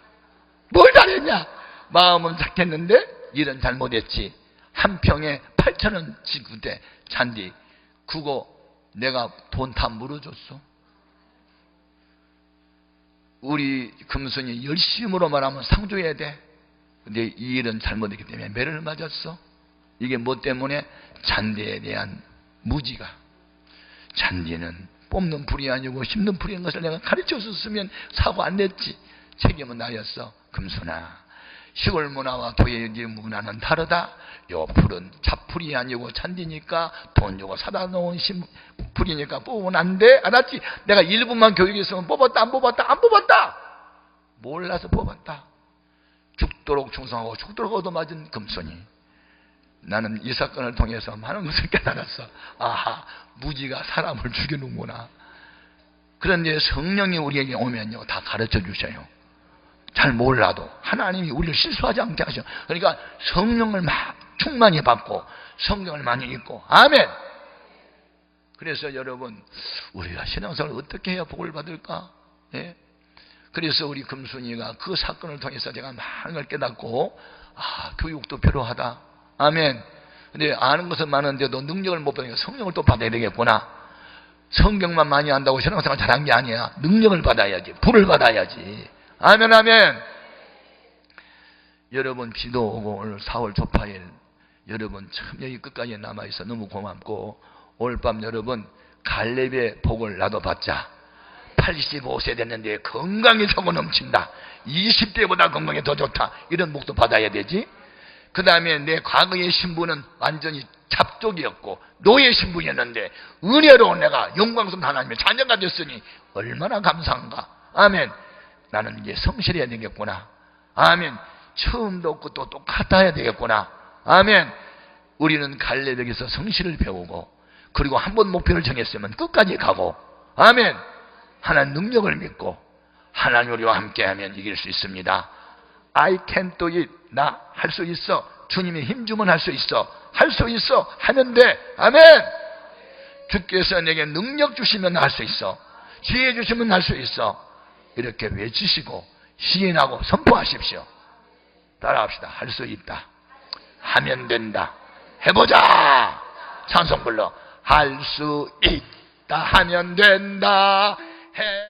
뭘 잘했냐? 마음은 착했는데 일은 잘못했지. 한 평에 8,000원 지구대 잔디 그거 내가 돈 다 물어줬어. 우리 금순이 열심으로 말하면 상 줘야 돼. 근데 이 일은 잘못했기 때문에 매를 맞았어. 이게 뭐 때문에? 잔디에 대한 무지가. 잔디는 뽑는 풀이 아니고 심는 풀인 것을 내가 가르쳐줬으면 사고 안 냈지. 책임은 나였어. 금순아, 시골 문화와 도의 문화는 다르다. 요 풀은 잡풀이 아니고 잔디니까 돈 주고 사다 놓은 풀이니까 뽑으면 안 돼. 알았지? 내가 1분만 교육했으면 뽑았다 안 뽑았다 안 뽑았다. 몰라서 뽑았다. 죽도록 충성하고 죽도록 얻어맞은 금순이. 나는 이 사건을 통해서 많은 것을 깨달았어. 아하, 무지가 사람을 죽이는구나. 그런데 성령이 우리에게 오면요 다 가르쳐 주셔요. 잘 몰라도 하나님이 우리를 실수하지 않게 하셔. 그러니까 성령을 막 충만히 받고 성경을 많이 읽고. 아멘. 그래서 여러분, 우리가 신앙생활을 어떻게 해야 복을 받을까? 예? 그래서 우리 금순이가 그 사건을 통해서 제가 많은 걸 깨닫고, 교육도 필요하다. 아멘. 근데 아는 것은 많은데도 능력을 못 받으니까 성령을 또 받아야 되겠구나. 성경만 많이 안다고 신앙생활 잘한 게 아니야. 능력을 받아야지. 불을 받아야지. 아멘, 아멘. 여러분, 비도 오고 오늘 4월 초파일 여러분 참 여기 끝까지 남아있어 너무 고맙고, 오늘 밤 여러분 갈렙의 복을 나도 받자. 85세 됐는데 건강이 솟고 넘친다. 20대보다 건강이 더 좋다. 이런 복도 받아야 되지. 그 다음에 내 과거의 신분은 완전히 잡족이었고 노예 신분이었는데 은혜로 내가 영광스러운 하나님의 자녀가 됐으니 얼마나 감사한가. 아멘. 나는 이제 성실해야 되겠구나. 아멘. 처음도 없고 또 똑같아야 되겠구나. 아멘. 우리는 갈렙에게서 성실을 배우고, 그리고 한 번 목표를 정했으면 끝까지 가고, 아멘. 하나님 능력을 믿고 하나님 우리와 함께하면 이길 수 있습니다. I can do it. 나 할 수 있어. 주님이 힘 주면 할 수 있어. 할 수 있어. 하면 돼. 아멘. 주께서 내게 능력 주시면 할 수 있어. 지혜 주시면 할 수 있어. 이렇게 외치시고 시인하고 선포하십시오. 따라합시다. 할 수 있다. 하면 된다. 해보자. 찬송 불러. 할 수 있다. 하면 된다. 해